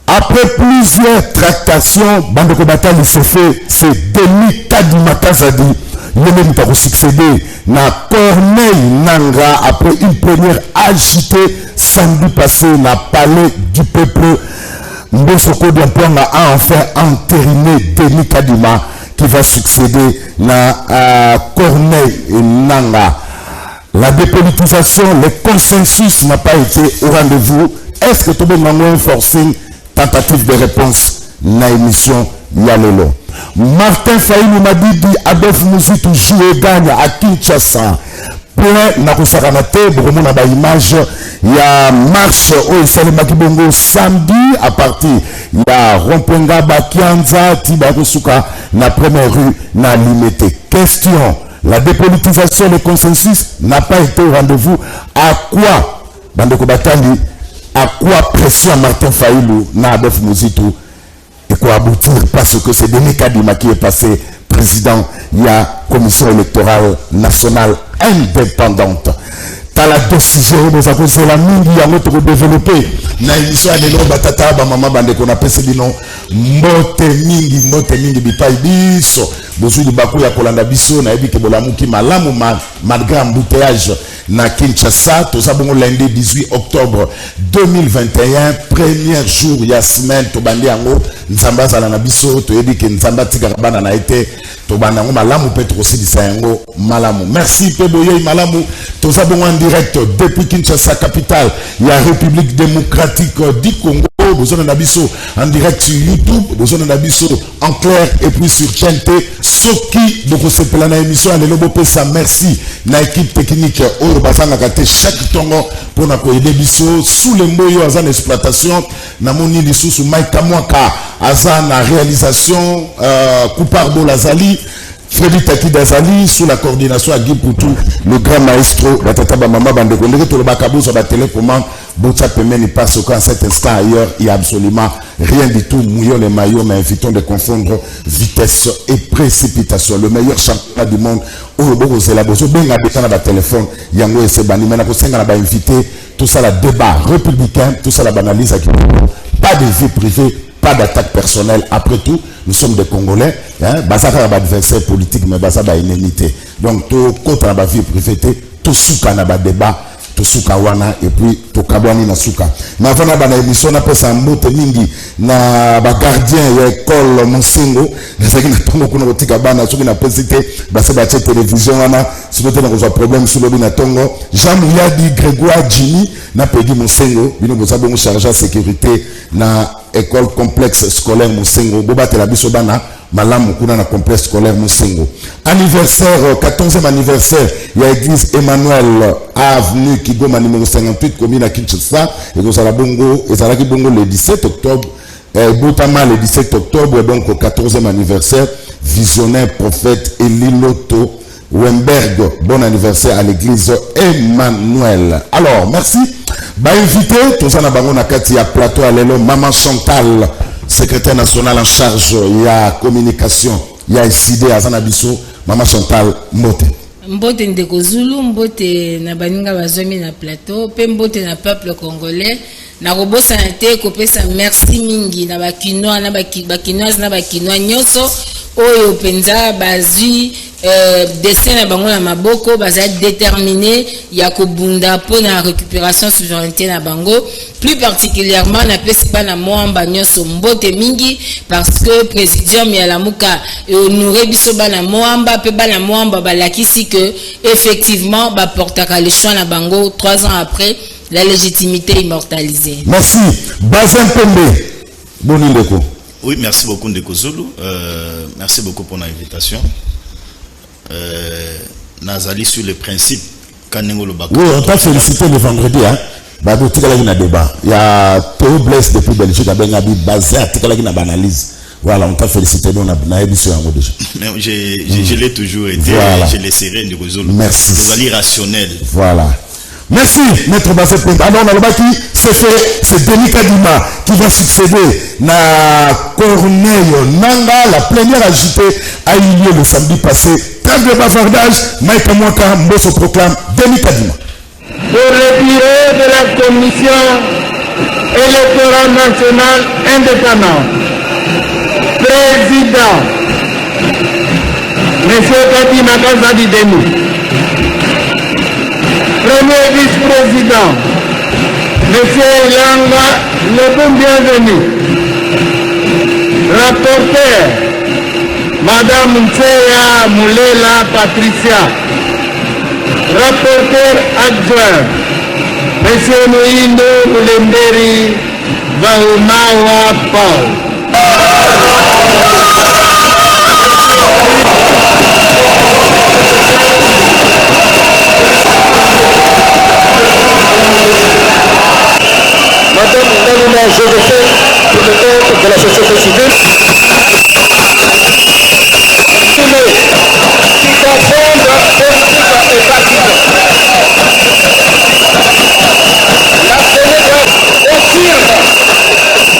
Après plusieurs tractations, Bandeko Batali se fait, c'est Denis Kadima Kazadi, lui-même qui a succédé na Corneille Nanga après une première agitée samedi passé na palais du peuple. Mbosoko Diampoanga a enfin entériné Denis Kadima qui va succéder na Corneille Nanga. La dépolitisation, le consensus n'a pas été au rendez-vous. Est-ce que tout le monde a un forcing? Tentative de réponse na émission Yalelo. Martin Faïlou m'a dit Adolphe Muzitu joue gagne à Kinshasa. Point na kosakanate beaucoup na ba image ya marche au Salema Kibongo samedi à partir ya Rompenga Bakianza Tiba Kosuka na première rue na limité. Question: la dépolitisation, le consensus n'a pas été au rendez-vous. À quoi Bandeko Batali? À quoi pression Martin Faïlou na Adolphe Muzitu et quoi aboutir parce que c'est Denis Kadima qui est passé président de la commission électorale nationale indépendante. T'as la décision nous avons c'est la mingi à notre développer na émission à l'élo batata ba maman bande qu'on appelle c'est non mbote mingi bipai biso bosu di baku ya kolanda biso na ebi ke bolamuki malamu malgré embouteillage na Kinshasa. Tout ça bon lundi 18 octobre 2021 premier jour ya semaine to bandi yango nzamba zala na biso to ebi ke nzamba tika bana na été to banda ngo malamu petro silisa yango malamu. Merci Peboye malamu. Tout ça bon en direct depuis Kinshasa capitale ya République démocratique du Congo. Besoin d'un abisso en direct sur YouTube, besoin d'un abisso en clair et puis sur chaîne T. Soki, donc on s'appelle la émission à l'élobo ça. Merci na équipe technique au basanga kate chaque tongo pour na koyede biso sous les moyens azan exploitation na moni lisu sous Maïka Mwaka azan na réalisation Coupardo Lazali Freddy Taki Dazali sous la coordination à Guy Poutou, le grand maestro Batata Mama Bande Kondé, tout le bacabou sur la télécommande. Botsa Pemeni parce qu'en cet instant ailleurs, il n'y a absolument rien du tout. Mouillons les maillots, mais évitons de confondre vitesse et précipitation. Le meilleur championnat du monde, Orobo, c'est la bozo, ben la bétana da téléphone, Yango et Sebani, mais on a invité tout ça, la débat républicain, tout ça, la banalise, pas de vie privée, pas d'attaque personnelle. Après tout, nous sommes des Congolais. Basa ka ba adversaire politique, mais basa ba indemnité. Donc tout contre la vie privée, tout souka na ba débat, tout souka wana et puis tout kabwani na souka. Mais avant na ba émission na pesa mbote mingi na ba gardien ya école Monsengo, c'est que na tongo kuna botika bana soki na pesité basa ba télévision wana, si vous avez un problème sur le bina tongo, Jean Mouyadi Grégoire Jimmy na pedi Monsengo, bino boza bongo chargé sécurité na école complexe scolaire Monsengo, boba te la biso bana Malam kuna na complexe scolaire Monsengo. Anniversaire, 14e anniversaire, il y a église Emmanuel avenue Kigoma numéro 58 commune à Kinshasa et vous allez bongo et ça bongo le 17 octobre Boutama le 17 octobre donc au 14e anniversaire visionnaire prophète Eliloto Wemberg. Bon anniversaire à l'église Emmanuel. Alors merci. Bah invité tout ça na bango na kati ya plateau à l'élo Maman Chantal, secrétaire national en charge il y a communication il y a SID à Zanabiso. Maman Chantal Mbote Mbote ndeko Zulu, mbote na baninga bazomi na plateau pe mbote na peuple congolais na robosa na te kopesa merci mingi na bakinois na bakinoise na bakinois nyoso oyo penza bazui destin na bango na maboko baza déterminé ya kobunda pour la récupération souveraineté na bango, plus particulièrement na pesipa na moamba nyoso mbote mingi parce que présidium ya lamuka honoré biso bana moamba pe bana moamba balakisi que effectivement ba portaka le choix na bango 3 ans après la légitimité immortalisée. Merci. Bazin Pembe. Boni Ndeko. Oui, merci beaucoup Ndeko Zulu. Merci beaucoup pour l'invitation. Nazali sur le principe. Oui, on t'a félicité le vendredi. Hein? Bado tikala na débat. Il y a Théo Blaise depuis Belgique, Bengabi basé à tikala na analyse. Voilà, on t'a félicité. Nous on a émission en déjà. Je l'ai toujours été. Voilà. Je l'ai serré Ndeko Zulu. Merci. Nazali rationnel. Voilà. Merci, Maître Bazin Pembe. Alors, on a le bâti, c'est fait, c'est Denis Kadima qui va succéder na Corneille Nanga. La plénière agitée a eu lieu le samedi passé. Trêve de bavardage, Maïka Mwaka Mbosso proclame Denis Kadima. Pour retirer de la Commission électorale nationale indépendante, Président, M. Kadima Kazadi Denis. Premier vice-président, M. Langa, le bon bienvenu. Rapporteur, Madame Mtseya Moulela Patricia. Rapporteur adjoint, M. Moïno Moulemberi Vaoumawa Paul. Madame Nalina, je le fais pour le compte de la société civile. Qui confondent politique et partisan. La Sénégal confirme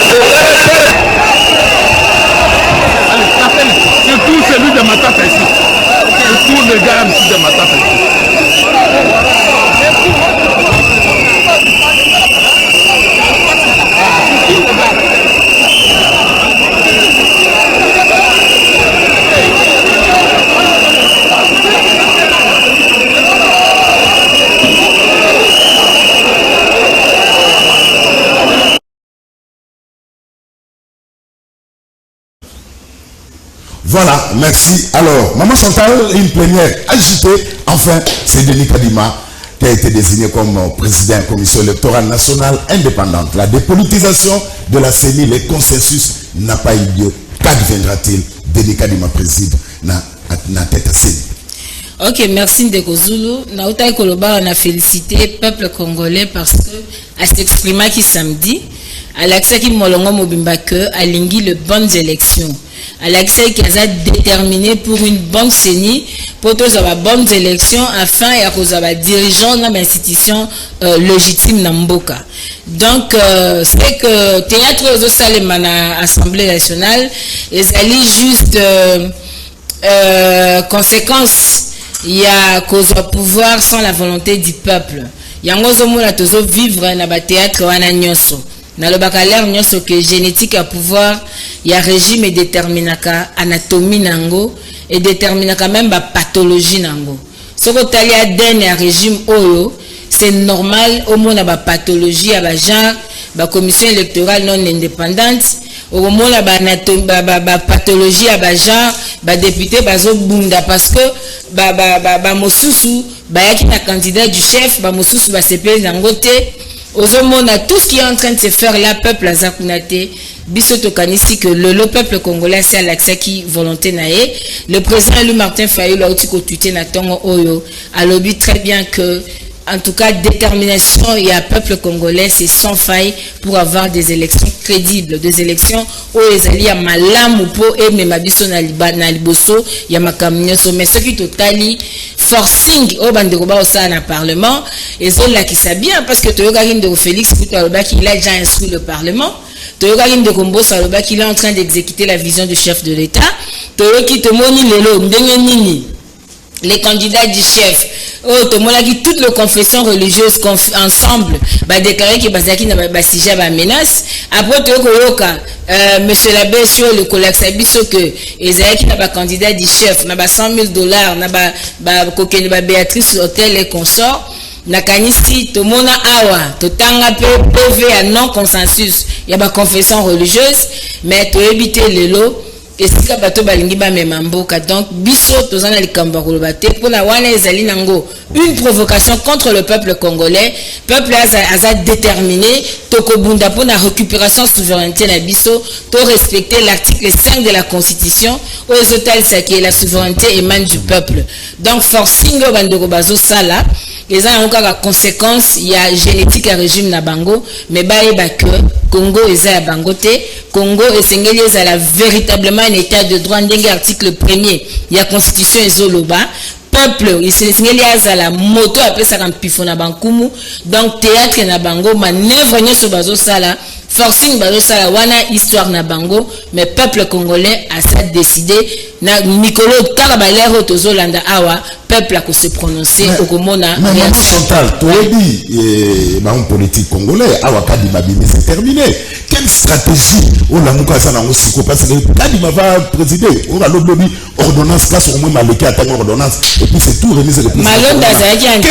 le caractère. Allez, c'est tout celui de ma tata ici. C'est tout le gars ici de ma tata ici. Voilà, merci. Alors, Maman Chantal, une plénière agitée. Enfin, c'est Denis Kadima qui a été désigné comme président de la Commission électorale nationale indépendante. La dépolitisation de la CENI, le consensus n'a pas eu lieu. Qu'adviendra-t-il? Denis Kadima préside na tête à CENI. Ok, merci Ndeko Zulu. Naouta Koloba, on a félicité le peuple congolais parce que, à s'exprimer qui samedi, à l'accès qui molongo mobimba que, à l'ingui les bonnes élections. À l'accès qui a déterminé pour une bonne CENI, pour tous les bonnes élections, afin et à cause de dirigeants dans l'institution légitime Namboka. Donc, c'est que théâtre aux salles à l'Assemblée nationale, ils allaient juste conséquences. Il y a cause au pouvoir sans la volonté du peuple. Il y a un gros vivre dans le théâtre wananyoso. Dans le baccalauréat nyoso que génétique à pouvoir, il y a régime et déterminaka anatomie nango et déterminaka même ba pathologie nango. Ce que tu as d'un régime oyo, c'est normal au monde ba pathologie à ba genre, ba commission électorale non indépendante. Au moment là ba pathologie à ba genre ba député bazo bunda parce que ba mosusu ba yaki na candidat du chef ba mosusu ba CP nangote ozomona tout ce qui est en train de se faire là peuple azakunate biso tokanisi que le peuple congolais c'est à l'accès qui volonté naé le président Louis Martin Fayulu a aussi côté na tongo oyo a lobby très bien que en tout cas, détermination, il y a un peuple congolais, c'est sans faille pour avoir des élections crédibles, des élections où il y a malam ou pour et même abisso na liboso, il y a makamnyoso, mais ce qui totali forcing au banderoba au sein d'un parlement, et c'est là qui sait bien parce que Toyoga de Félix il a déjà instruit le parlement. Toyoga de Kombo Saloba qu'il est en train d'exécuter la vision du chef de l'État. Toyoga qui te moni lelo, ndengenini. Les candidats du chef, toutes les confessions religieuses ensemble, déclaré que Bazaki n'a pas sujet à menace. Après, monsieur l'abbé sur le collègue Sabiso que Esaïe n'a pas candidat du chef, n'a pas $100,000, n'a pas Béatrice Hôtel et consorts. Nakanisi, Tomona Awa, Totanga PV à non consensus, il y a pas confession religieuse, mais tu éviter les lots. esika bato balingi bamema mboka. Donc biso tozana likambo koloba te mpona wana ezali nango une provocation contre le peuple congolais. Peuple aza déterminé tokobunda mpona récupération souveraineté na biso, to respecter l'article 5 de la constitution où ezotalisa que la souveraineté émane du peuple. Donc forcing oyo bandeko bazosala eza nango kaka conséquence ya génétique ya régime na bango, mais bayeba que Congo eza ya bango te. Congo esengeli ezala véritablement un état de droit ndenge article 1er ya constitution ezoloba. Peuple esengeli azala moto apesaka mpifo na bankumu. Donc théâtre na bango manœuvre nyonso bazosala forcing bazosala wana histoire na bango, mais peuple congolais a ça décidé na mikolo kaka balero tozolanda awa peuple a se prononcer okomona. Mais maman Chantal, tu as dit ma politique congolais awa kadi mabimi c'est terminé. Quelle stratégie on a muka ça na ngosiko parce que kadi va présider on a lobby ordonnance casse au moins maleki attendre ordonnance et puis c'est tout remise de Malonda zaki en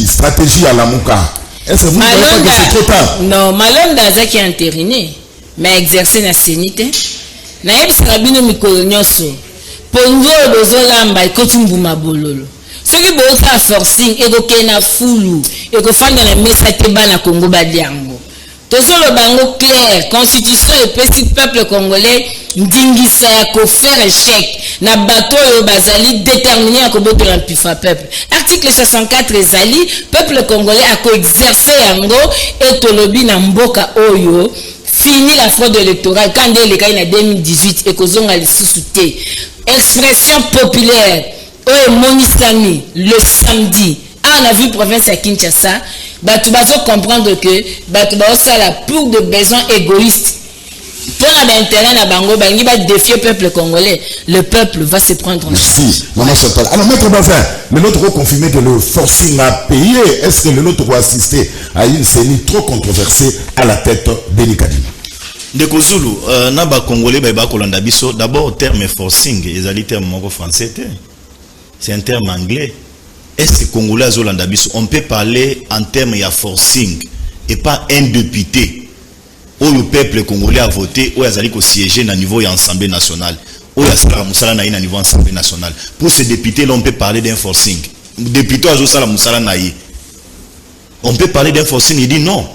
stratégie à la muka. Est-ce que vous Malonda, ne pas que c'est trop tard? Non, Malonda zaki entériné mais exercer na sénité na yebisaka bino mikolo nyonso ponzo bozolamba ekoti mbuma bololo soki boza forcing ekokena fulu ekofanda na mesa te bana Congo badiango tozoloba ngo clair constitution epesi peuple congolais ndingisa ya kofaire échec na bato oyo bazali déterminé ya kobotola mpifa peuple. Article 64 ezali peuple congolais akoexercer yango etolobi na mboka oyo fini la fraude électorale quand il est en 2018 et kozonga lisusu te. Expression populaire oyo monisani le samedi on a vu province à Kinshasa batu bazo comprendre que batu bazosala pour de besoins égoïstes pour l'intérêt na bango bangi ba défier peuple congolais. Le peuple va se prendre en charge. Merci maman Chantal. Alors maître Bazin, le nôtre va confirmer que le forcing a payé. Est-ce que le nôtre va assister à une scène trop controversée à la tête d'Enikadima? Ndeko Zulu, na ba congolais ba kolanda biso d'abord terme forcing ezali terme moko français te. C'est un terme anglais. Est-ce que congolais azolanda biso on peut parler en termes ya forcing et pas un député où le peuple congolais a voté où azali ko siéger na niveau ya Assemblée nationale où ya sala musala na niveau Assemblée nationale. Pour ces députés là on peut parler d'un forcing. Député azosala musala na yi. On peut parler d'un forcing, il dit non.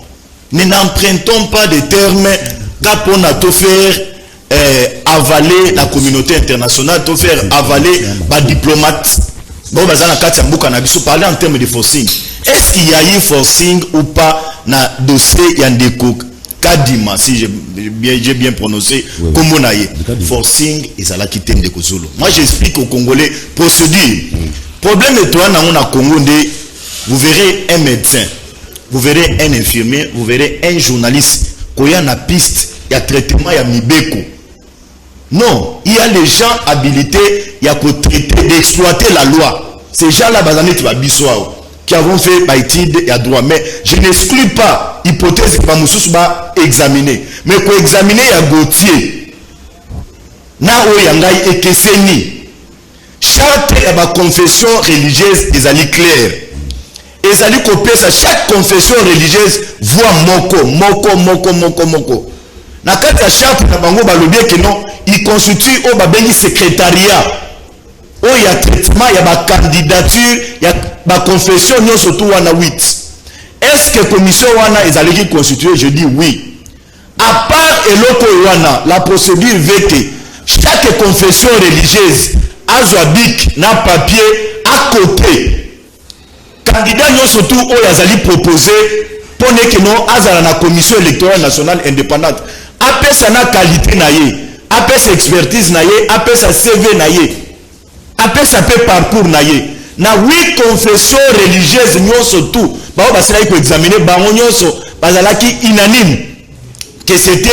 Ne n'empruntons pas des termes pour nous faire avaler la communauté internationale, pour faire avaler les diplomates. Bon, parler en termes de forcing. Est-ce qu'il y a eu forcing ou pas dans le dossier Yandeko Kadima, si j'ai bien prononcé, comme on a eu forcing, et ça l'a quitté Ndeko Zulu. Moi, j'explique aux Congolais procédure. Problème est toi, dans le Congo, vous verrez un médecin, vous verrez un infirmier, vous verrez un journaliste, qu'il y a une piste, il y a traitement, il y a Mibeko. Non, il y a les gens habilités, il y a qu'au traiter, d'exploiter la loi. Ces gens-là, qui avons fait l'étude, il y a droit. Mais je n'exclus pas l'hypothèse que Mamoussous va examiner. Mais pour examiner, il y a Gauthier. Na Oyangai et Kesseni. Charte et ma confession religieuse, ils allaient clair. Ils allaient copier ça. Chaque confession religieuse voit moko. Na kati ya charte na bango balobie que non, il constitue au babengi secrétariat. Oh, il y a traitement, il y a ma candidature, il y a ma confession, non surtout wana 8. Est-ce que commission wana ils allaient constituer? Je dis oui. À part eloko wana, la procédure VT, chaque confession religieuse azoabik na papier à côté. Candidat non surtout oh ils allaient proposer pour que non azala na commission électorale nationale indépendante. Après ça na qualité na ye, après sa expertise na ye, après sa CV na ye. Après ça peut parcours na ye. Na 8 confessions religieuses nyonso tout. Ba basala ko examiner bango nyonso bazalaki unanime que c'était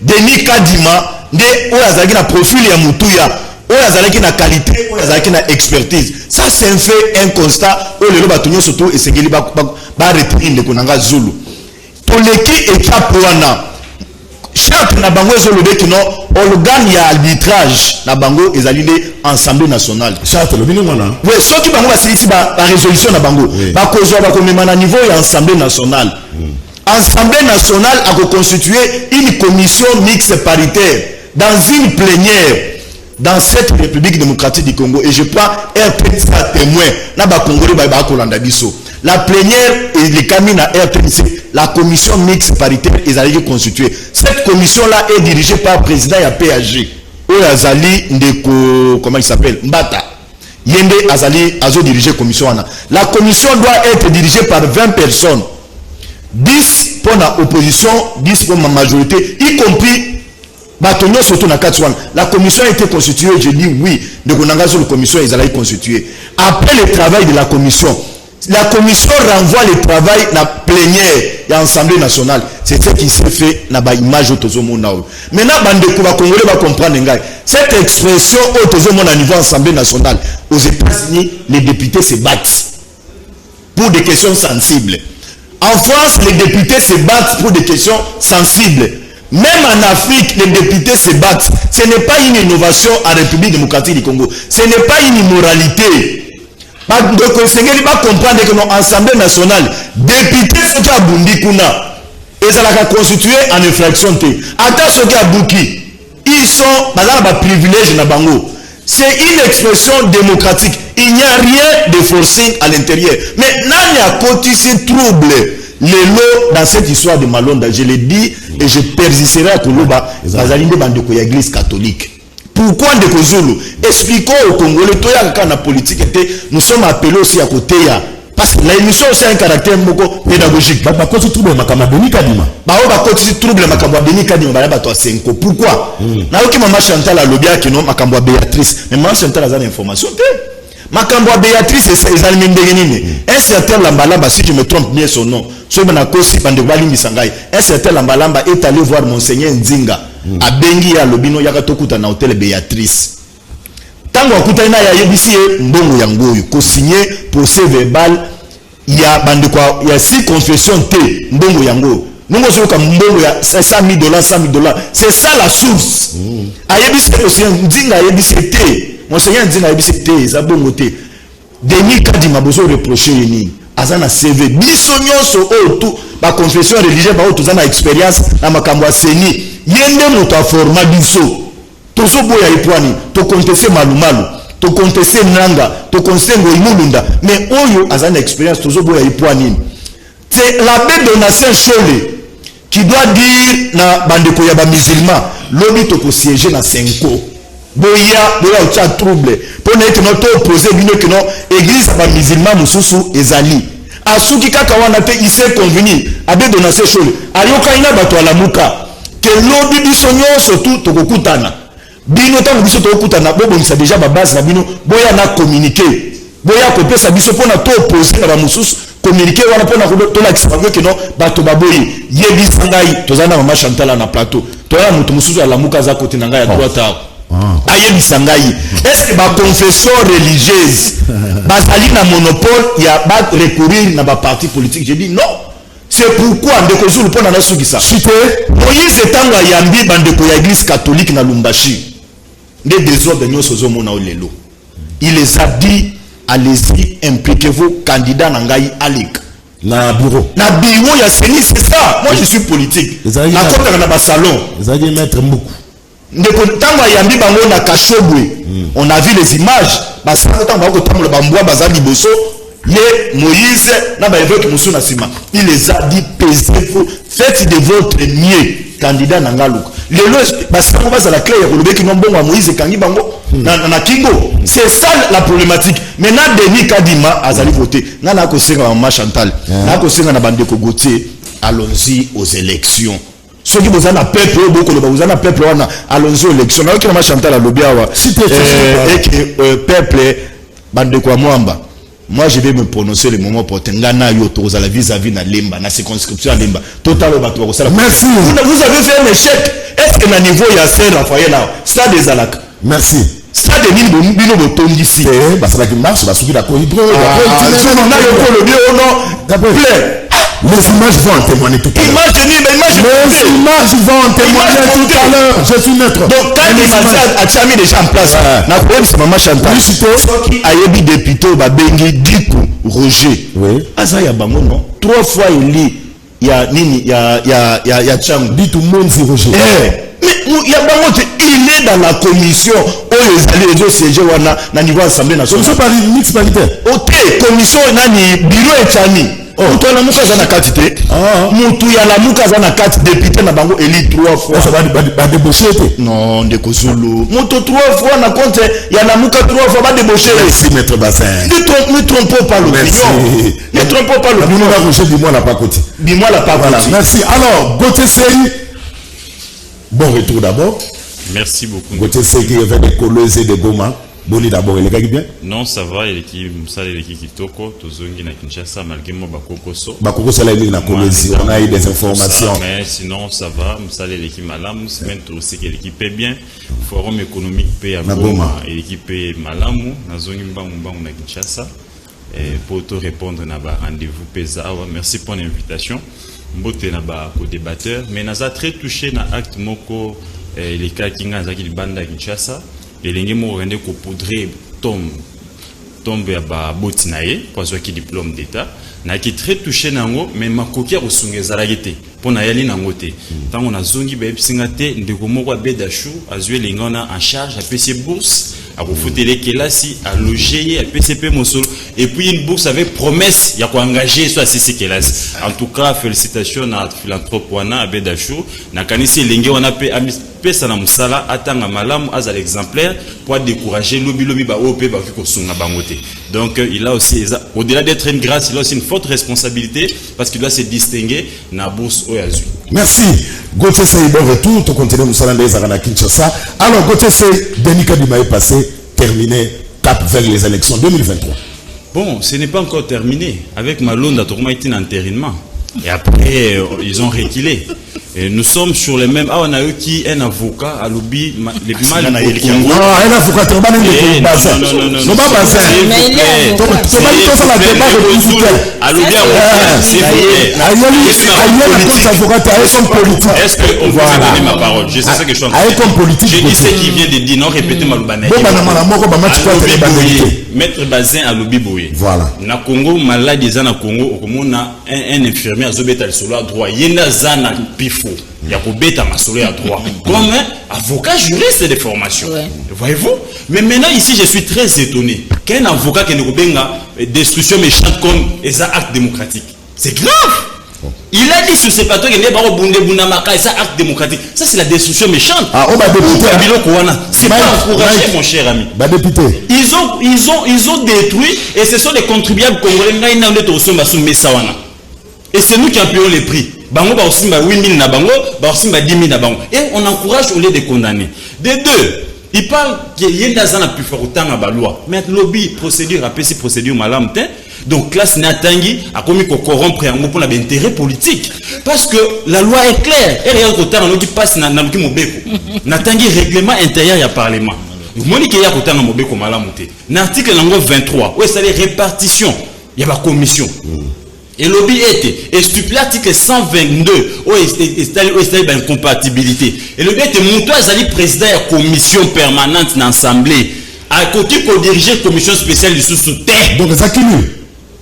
Denis Kadima nde o azalaki na profil ya mutuya, o azalaki na qualité, o azalaki na expertise. Ça c'est un fait, un constat o lelo batu nyonso tout esengeli ba retenir ndeko nanga Zulu. Toleki étape wana. Chaque na bango ezolobe kino organe ya arbitrage na bango ezali Assemblée nationale. Chaque le bino wana. Oui, ceux qui bango basilisi ba résolution na bango. Ba kozwa ba komema na niveau ya Assemblée nationale. Assemblée nationale a constitué une commission mixte paritaire dans une plénière dans cette République démocratique du Congo. Et je prends RTNC à témoin. La plénière et les camines à RTNC, la commission mixte paritaire est allée constituée. Cette commission-là est dirigée par le président de PAG. Azali Ndeko, comment il s'appelle, Mbata. Yende Azali Azo dirigé la commission. La commission doit être dirigée par 20 personnes. 10 pour la opposition, 10 pour la majorité, y compris Batonio surtout na Katsuan. La commission a été constituée, je dis oui, de Gonangazo, la commission est allée constituée. Après le travail de la commission renvoie le travail à la plénière et à l'Assemblée nationale. C'est ce qui s'est fait dans l'image de Tozomonao. Maintenant, les Congolais vont comprendre cette expression au Tozomonao à niveau Assemblée nationale. Aux États-Unis, les députés se battent pour des questions sensibles. En France, les députés se battent pour des questions sensibles. Même en Afrique, les députés se battent. Ce n'est pas une innovation en République démocratique du Congo. Ce n'est pas une immoralité. Donc, il va comprendre que dans l'Assemblée nationale, députés sont qui Bundi Kuna, ils sont constitués en infraction. Attends, ceux qui Bouki, ils sont dans le privilège na bango. C'est une expression démocratique. Il n'y a rien de forcing à l'intérieur. Mais il y a côté ces troubles. Les lots dans cette histoire de Malonda, je l'ai dit et je persisterai à Koloba, dans l'église catholique. Pourquoi de Kozulu? Expliquons aux Congolais, quand la politique était, nous sommes appelés aussi à côté. Parce que l'émission aussi a un caractère pédagogique. Pourquoi? Maman Chantal a lobby qui non Makambo Béatrice. Mais Maman Chantal a des informations. Makambo Béatrice un certain Lambalamba, si je me trompe bien son nom, un certain Lambalamba est allé voir Monseigneur Nzinga à Bengi à Lobino Yakatokuta na hôtel Béatrice. Tango akutana ya yebisi mbongo ya ngoyo ko signé procès verbal ya bandekwa ya si confession te mbongo ya ngoyo. Mungo soka mbongo ya $100,000 c'est ça la source. Ayebisi Monseigneur Nzinga ayebisi te. Monseigneur Nzinga ayebisi te za bongo te. Denis Kadima bozo reprocher ni azana CV biso nyonso otu ba confession religieuse ba otu zana expérience na makambo seni yende moto forma biso tozo boya ipwani to contester malumalu to contester nanga to contester ngoimulunda mais oyo azana expérience tozo boya ipwani. C'est l'abbé Donatien Chole qui doit dire na bandeko ya ba musulman lobi to ko siéger na Senko boya ucha trouble pour ne que notre opposé bino que non église ba musulman mususu ezali asuki kaka wana te il s'est convenu abbé Donatien Chole ayoka ina bato alamuka que lobi biso nyonso tout to kokutana bino tango biso to kokutana bobonisa déjà ba base na bino boya na communiquer boya ko pesa biso pona to opposé na ba mususu communiquer wana pona ko to la kisanga que non bato baboyi yebisa ngai tozana mama Chantal na plateau to ya mutu mususu alamuka za côté na ngai ya droite ayebisa ngai est-ce que ba confession religieuse bazali na monopole ya ba recourir na ba parti politique? Je dis non. C'est pourquoi ndeko zulu pona na sukisa Moïse etanga yambi bandeko ya église catholique na Lumbashi des désordres nyonso zo mona olelo. Il les a dit allez-y, impliquez-vous candidat na ngai alik na bureau ya seni. C'est ça, moi je suis politique na kota na ba salon ezali mettre beaucoup ndeko tanga yambi bango na Kashobwe. On a vu les images basanga tanga ko tamula bambwa bazali boso ye Moïse na ba évêque musu na sima. Il les a dit pesez-vous, faites de votre mieux candidat na ngaluka lelo basanga baza la clé ya kolobeki nombongo Moïse kangi bango na kingo. C'est ça la problématique. Maintenant Denis Kadima azali voté ngana ko senga mama Chantal na ko senga na bandeko Gauthier, allons-y aux élections. Ceux qui vous en a peuple, vous en a peuple, allons-y aux élections. Now qui mama Chantal a lobby awa et que peuple bande kwa mwamba. Moi je vais me prononcer le moment pour tengana yo to la vis-à-vis na Lemba na circonscription à Lemba total bato ko sala. Merci. Vous avez fait un échec. Est-ce que na niveau ya Saint Raphaël là stade des Alak? Merci. Stade de bino botondi ici. Parce que marche va subir la corridor. Les images vont en témoigner tout à l'heure. Les images vont en témoigner tout à l'heure. Je suis neutre. Donc quand il a mis déjà en place, na problème c'est maman Chantal. Qui a yebi député ba bengi Diku Roger. Oui. Asa ya bango non. 3 fois il ya nini ya Tchango. Dit tout le monde c'est Roger. Mais il y a il est dans la commission où les sièges na niveau assemblée nationale. Commission par mix paritaire. OK, commission nani bureau etani. Mutu na muka za na kati te. Mutu ya la muka za na kati député na bango élu 3 fois. Ça va débaucher te. Non, de Kozulu. Mutu 3 fois na compte ya la muka 3 fois va débaucher. Merci maître Bassin. Ne trompons pas l'opinion. Ne trompons pas l'opinion. Nous va Roger dis-moi la pas côté. Dis-moi la pas voilà. Merci. Alors, Gauthier Seri. Bon retour d'abord. Merci beaucoup. Gauthier Seri qui vient de Kolwezi et de Goma. Boni d'abord, il est bien? Non, ça va, il est l'équipe Kitoko, Tozongi na Kinshasa, malgré moi, Bakokoso. Bakokoso, là, il est na Kolwezi. On a eu des informations. Mais sinon, ça va, Msale l'équipe Malamu, semaine aussi que l'équipe est bien. Forum économique paye à Goma et l'équipe est Malamu, Nazongi Mbangumbangu na Kinshasa. Pour te répondre, na ba rendez-vous Pesawa. Merci pour l'invitation. Mbote na ba co-débatteur. Mais naza très touché na acte moko, les cas Kinga Zaki Banda Kinshasa. Et les gens ont poudré tombe à ba botinaye parce que diplôme d'état na qui très touché nango mais ma coquille au sunge zalagete pour na yali nango te tant on a zongi ba singate ndeko moko bedachou azue lingona en charge à PC bourse à refouter les kelasi à loger à PCP mosolo et puis une bourse avec promesse il y a quoi engager soit si c'est kelasi en tout cas félicitations à philanthrope wana à bedachou na kanisi linge on a pesa na musala atanga malamu as l'exemplaire pour décourager lobi ba OP ba ko sunga bangote. Donc il a aussi au-delà d'être une grâce, il a aussi une forte responsabilité parce qu'il doit se distinguer na bourse Oyazu. Merci. Gauthier Sey, bon retour, tu continues musala ndeza kana Kinshasa. Alors Gauthier Sey, Denis Kadima est passé, terminé, cap vers les élections 2023. Bon, ce n'est pas encore terminé. Avec Malonda, Tourma était en entérinement. Et après, ils ont reculé. Et nous sommes sur les mêmes. Ah, on a eu qui un avocat à l'oubli les mal. Non, un avocat, tu vas pas non, non, pas bassin. Mais il est avocat. Tu vas pas ça la débat à l'oubli, c'est politique. Est-ce qu'on va donner ma parole? Je sais ce que je suis en train de dire. Je dis ce qui vient de dire, non, répétez ma loubane. Maître Bazin à l'oubli boué. Voilà. Na Congo, malade, ils na Congo, on a un infirmier à Zobeta solo à droit. Yena Zana Pifo. Il y a Kobeta Masolo à droit. Comme avocat juriste de formation. Ouais. Voyez-vous? Mais maintenant, ici, je suis très étonné qu'un avocat qui ne benga destruction méchante comme un acte démocratique. C'est grave! Il a dit sur ses plateaux qu'il n'y a pas de acte démocratique. Ça, c'est la destruction méchante. Ah, on va député. C'est pas encouragé, mon cher ami. Député. Ils ont détruit et ce sont les contribuables congolais. Et c'est nous qui en payons les prix. Bango ba aussi 8 000 na bango, ba aussi 10 000 na bango. Et on encourage au lieu de condamner. De deux, il parle qu'il y a des gens plus forts autant à loi. Mais lobby procédure après ces procédures malam. Donc classe Natangi a commis qu'on corrompre un pour l'intérêt politique. Parce que la loi est claire. Et rien qu'au temps qui passe dans le Mobeko. Natangi règlement intérieur à parlement. Moni qui y a autant dans Mobeko malam. L'article 23 où c'est les répartitions. Il y a la commission. Et lobby était stupide l'article 122 où est une incompatibilité. Et le lobby était monté à président de la commission permanente dans l'Assemblée. À côté pour diriger la commission spéciale du sous-terre. Donc ça cumule.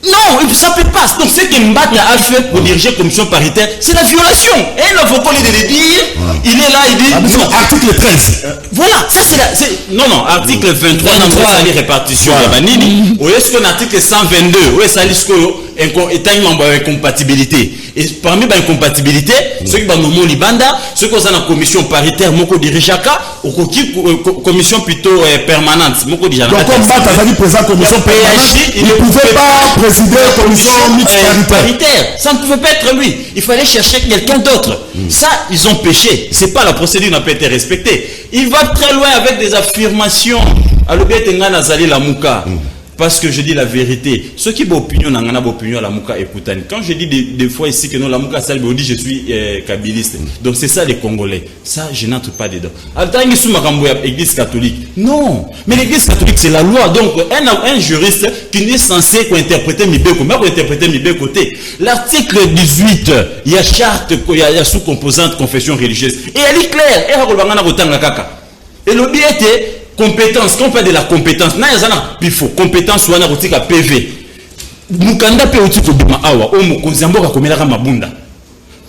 Non, ça ne peut pas. Donc ce que Mbata a fait pour diriger la commission paritaire, c'est la violation. Et l'avocat de le dire, il est là, il dit... non, article 13. Voilà, ça c'est la... Non, article 23, dans la répartition. Ou est-ce qu'on article 122, où est-ce qu'il y a incompatibilité. Et parmi les incompatibilités, ceux qui ont Libanda, ceux qui ont la commission paritaire, Moko Dirijaka, ou commission plutôt permanente. Moko Dirijaka. Donc comme Mbata a dit président commission permanente, il ne pouvait pas présider la commission mixte paritaire. Ça ne pouvait pas être lui. Il fallait chercher quelqu'un d'autre. Ça, ils ont péché. C'est pas la procédure n'a pas été respectée. Il va très loin avec des affirmations. Alors, Nazali la Mouka. Parce que je dis la vérité. Ceux qui ont opinion, n'ont pas opinion à la Mouka écoutani. Quand je dis des fois ici que non, la Mouka Salbe, on dit je suis kabiliste. Donc c'est ça les Congolais. Ça, je n'entre pas dedans. Attends, il y a l'église catholique. Non. Mais l'église catholique, c'est la loi. Donc, un juriste qui n'est censé interpréter Mibeko, mais interpréter Mibeko côté. L'article 18, il y a charte, il y a sous-composante confession religieuse. Et elle est claire. Et le biais était compétence, quand on parle de la compétence, il faut compétence ou un PV. Mukanda pe uti ko bima awa o mo konzamboka komela ka mabunda.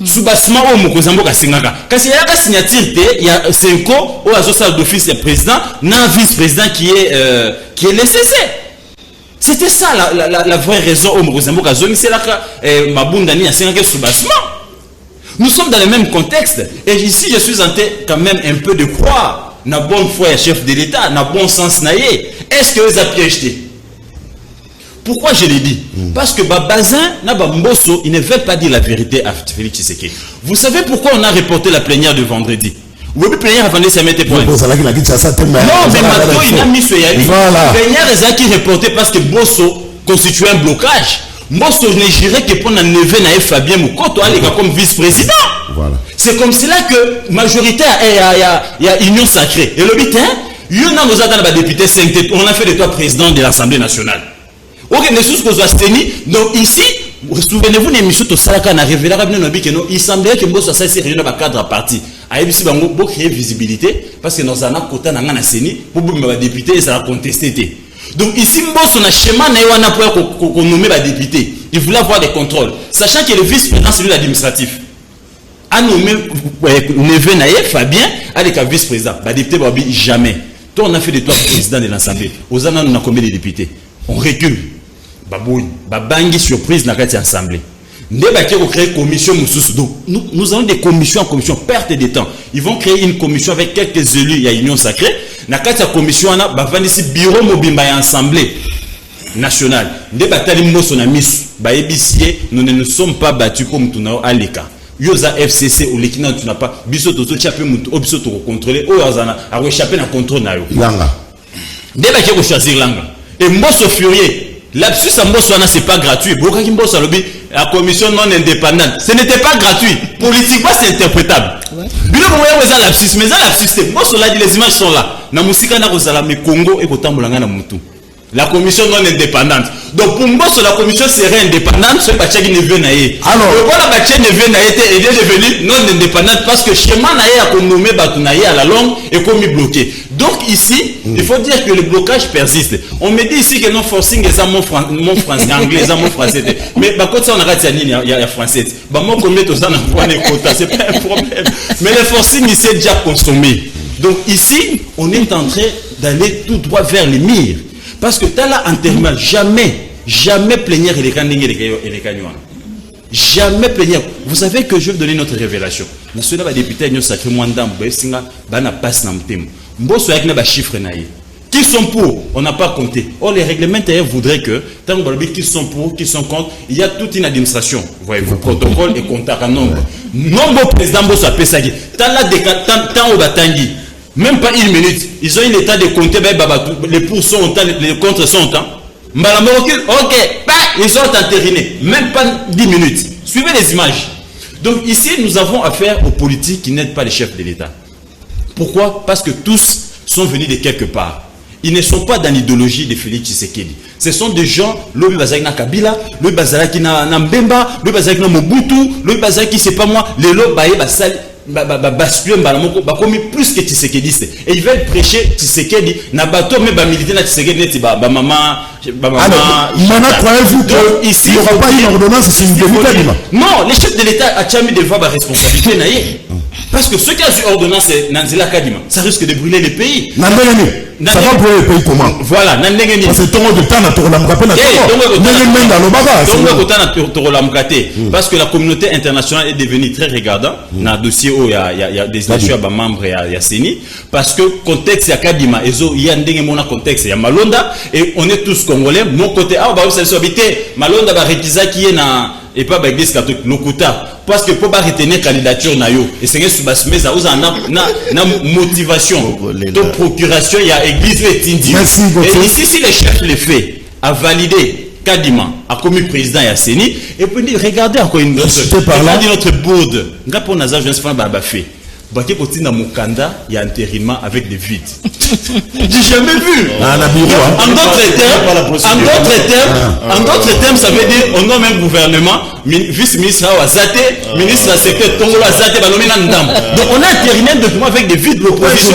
Soubassement au Mokozambo Kasingaka. Kasi il y a la signature, il y a Senko, au associé d'office du président, un vice-président qui est nécessaire. C'était ça la vraie raison au Mokozambo Kazongi, c'est là que Mabundani a signé Soubassement. Nous sommes dans le même contexte. Et ici, je suis en train quand même un peu de croire, na bonne foi, chef de l'État, na bon sens naïe. Est-ce que vous avez piégé? Pourquoi je l'ai dit? Parce que Babazin, Nabamboso, ils ne veulent pas dire la vérité à Félix Tshisekedi. Vous savez pourquoi on a reporté la plénière de vendredi? Vous avez plénière avant de se mettre point. Non, mais maintenant, il a mis ce Yali. La plénière est qui reporté parce que Bosso constitue un blocage. Bosso ne gérait que pour enlever Naïf Fabien Moukoto comme vice-président. Voilà. C'est comme cela que majorité il y a union sacrée. Et le but, il y a des députés 5 on a fait de toi président de l'Assemblée nationale. Ok, donc ici, souvenez-vous d'une émission de Salaka n'a révélé il semblait que Mbosso ça s'est réuni dans le cadre à parti. A ABC Bango pour créer visibilité parce que dans un quota n'a pas séni pour les députés ça a contesté. Donc ici Mbosso na schéma na yoana pour nommer les députés. Il voulait avoir des contrôles, sachant que le vice-président c'est lui l'administratif. A nommé Neve Naye Fabien avec un vice-président. Les députés babi jamais. Toi on a fait de toi président de l'Assemblée. Aux années on a combien de députés? On recule. Baboui, babangi surprise dans cette assemblée. Nous allons créer une commission. Nous avons des commissions en commission, perte de temps. Ils vont créer une commission avec quelques élus, il y a Union Sacrée. Dans cette commission, on a un bureau mobile et assemblée nationale. Nous ne nous sommes pas battus comme nous avons à l'écart. Yoza FCC ou l'équipe tu n'as pas biso to chapé mutu obiso to contrôler o yazana a échapper na contrôle na yo langa ndeba ke ko choisir langa et Mbosso furieux lapsus à Mbosso na c'est pas gratuit bokaki Mbosso lobi la commission non indépendante ce n'était pas gratuit politiquement c'est interprétable bilo ko ya weza lapsus mais ça lapsus c'est Mbosso là les images sont là na musika na kozala me Congo et ko tambolanga na mutu la commission non indépendante. Donc pour moi, la commission serait indépendante, ce Bachaki ne veut naïe. Alors, pourquoi la Bachaki ne veut naïe est devenue non indépendante? Parce que schéma naïe a nommé Batounaïe à la longue et comme bloqué. Donc ici, il faut dire que le blocage persiste. On me dit ici que non forcing est mon français, anglais, mon français. Mais par contre, ça on a raté il y a français. Bah moi, comme met ça dans les quotas, c'est pas un problème. Mais le forcing, il s'est déjà consommé. Donc ici, on est en train d'aller tout droit vers les murs. Parce que t'as là enterrement, jamais plénière et les cagnois. Jamais plénière. Vous savez que je vais vous donner notre révélation. Nous sommes députés à sacré Mwanda Mbessinga, Bana passe Namtem. Mbosso avec nos chiffres naïs. Qui sont pour? On n'a pas compté. Or, les réglementaires voudraient que, tant que qui sont pour, qui sont contre, il y a toute une administration. Voyez-vous, protocole et contact en nombre. Nombre président Mbosso a Pessagi. Tant là, tant au Batangi. Même pas une minute. Ils ont eu l'état de compter, les pour sont autant, les contre sont autant. Ok, ils sont entérinés. Même pas 10 minutes. Suivez les images. Donc ici, nous avons affaire aux politiques qui n'aident pas les chefs de l'État. Pourquoi? Parce que tous sont venus de quelque part. Ils ne sont pas dans l'idéologie de Félix Tshisekedi. Ce sont des gens, le Bazaki na Kabila, le Bazaki na Mbemba, le Bazaki na Mobutu, le Bazaki c'est pas moi, le Lobaye Basali. Plus que Tshisekedi et ils veulent prêcher Tshisekedi na bateau mais militaire na Tshisekedi maman croyez-vous que ici il n'y aura pas une ordonnance c'est une vérité? Non, les chefs de l'État a mis devant la responsabilité parce que ceux qui ont eu ordonnance Nanzila Kadima ça risque de brûler les pays. Ça va brûler le pays comment? Voilà, parce que ton de temps na parce que la communauté internationale est devenue très regardante dans le dossier où il y a des nations à membres et à CENI parce que contexte ya Kadima il y a un contexte il y a Malonda et on est tous congolais mon côté vous savez habiter Malonda va réquisa qui est na et pas l'église catholique Lokuta parce que pour pas retenir candidature na yo et c'est que subas mais ça na motivation de procuration il y a église et ici si le chef le fait à valider Kadima a commis président et a CENI et puis regardez encore une autre regardez notre bourde nga pour nazar je ne sais pas ba fait Baké Koti na Mukanda, il y a un intérimaire avec des vides. J'ai jamais vu. En d'autres termes, ça veut dire on nomme un gouvernement, vice-ministre Azate, ministre de la secteur Tongolo Azate, donc on a intériné un document avec des vides de l'opposition.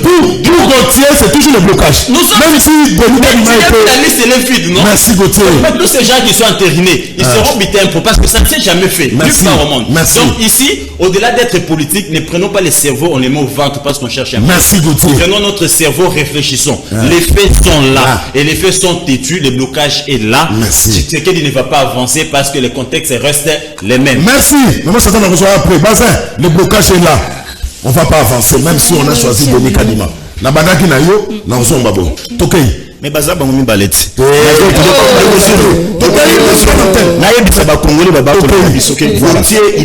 Pour Gauthier, c'est toujours le blocage. Même si la liste est vide, non? Merci Gauthier. Tous ces gens qui sont intérinés, ils seront bités impôts parce que ça ne s'est jamais fait. Merci. Donc ici, au-delà d'être politique, ne prenons pas les cerveaux, on les met au ventre parce qu'on cherche un peu. Merci Gauthier. Prenons notre cerveau, réfléchissons. Les faits sont là et les faits sont têtus, le blocage est là. Merci. C'est qu'il ne va pas avancer parce que les contextes restent les mêmes. Merci. Mais moi, ça va rejoindre après. Bazin, le blocage est là. On ne va pas avancer, même si on a choisi Denis Kadima. Na banaki na yo, na ozomba bo. Tokei. Mais baza bangomi baleti. Il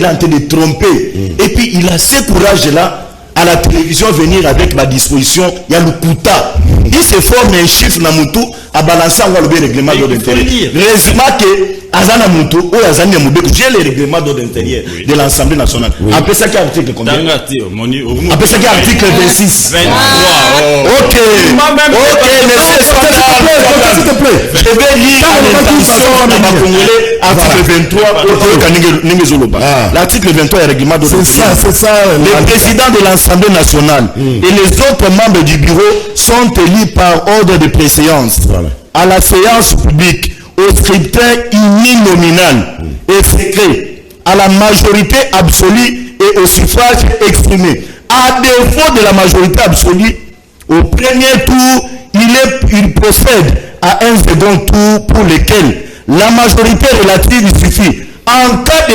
est en train de tromper. Et puis il a ce courage là à la télévision venir avec ma disposition. Il y a le Kouta. Il se forme un chiffre na mutu à balancer le règlement d'ordre intérieur. Résumé que Azana Mutu ou Azani Moubek, j'ai le règlement d'ordre intérieur de l'Assemblée nationale. Après ça, quel article combien? Après ça, quel article 26? 23. Ok. Ok, monsieur Scandale. S'il te plaît. Je vais lire l'intention de ma Congolais, article 23. L'article 23 est règlement d'ordre intérieur. C'est ça. Le président de l'Assemblée nationale et les autres membres du bureau sont élus par ordre de préséance à la séance publique au scrutin uninominal et secret à la majorité absolue et au suffrage exprimé. À défaut de la majorité absolue, au premier tour, il procède à un second tour pour lequel la majorité relative suffit. En cas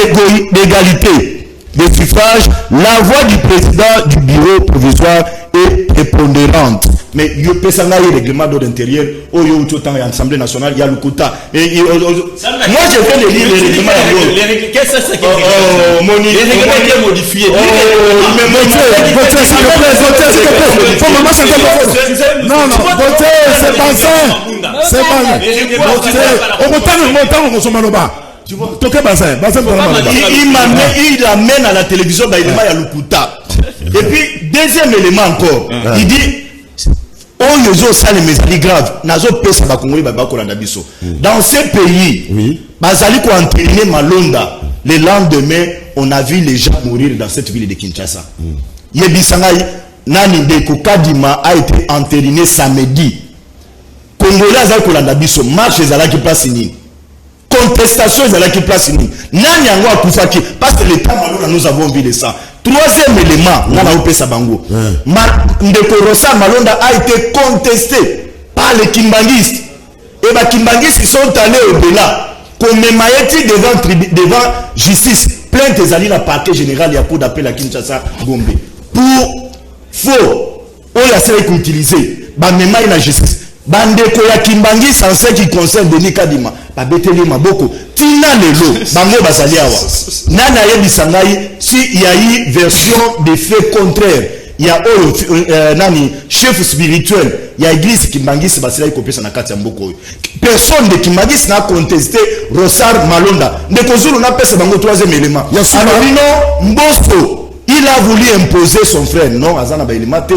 d'égalité de suffrage, la voix du président du bureau provisoire est prépondérante. Mais il y a un règlement d'ordre intérieur, il y a une Assemblée nationale, il y a le quota. Moi, je vais lire les règlements. Qu'est-ce que c'est que les règlements sont modifiés. Non, c'est pas ça. C'est pas il amène à la télévision il y a le Kouta. Et puis deuxième élément encore, il dit dans ces pays, le lendemain on a vu les gens mourir dans cette ville de Kinshasa. Nani Ndeko Kadima a été entériné samedi. Congolais a kolanda biso marche ezalaki place nini. Contestation ezalaki place nini. Nani yango akufaki parce que l'état malona nous avons vu ça. Troisième élément, nana opesa bango. Ndeko Rosa Malonda a été contesté par les Kimbangistes. Et les Kimbangistes sont allés au-delà. Comme Maïti devant justice, plainte ezali la parquet général ya cour d'appel à Kinshasa Gombe. Pour faux, on a essayé d'utiliser ba la justice. Bandeko ya Kimbangis en ce qui concerne Denis Kadima, ba beteli maboko tina lelo bango bazali awa. Nana yebi sangai si il y a eu version des faits contraires. Il y a nani chef spirituel, il y a église Kimbangis basila kopesa na kati ya mboko. Personne de Kimbangis n'a contesté Rosar Malonda. Ndeko Zulu n'a pesa bango troisième élément. Alors non, Mbosso, il a voulu imposer son frère. Non, Azana ba ilimate.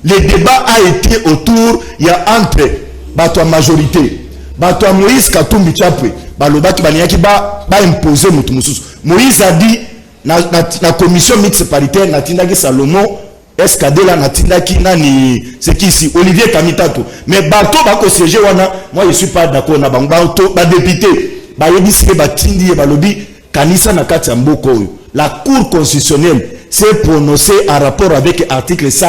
Le débat a été autour, il y a entre Bato majorité, Bato Moïse Katumbi Chapwe, Balobaki Baniaki ba imposer Moutumusus. Moïse a dit, la commission mixte paritaire, Natindaki Salomon, Escadela, Natindaki Nani, c'est qui ici, Olivier Kamitato. Mais Bato Bako Siege Wana, moi je suis pas d'accord, na Bato, député, Bayebisi Batindi et Balobi, Kanisa Nakati Mboko. La Cour constitutionnelle s'est prononcée en rapport avec l'article 101.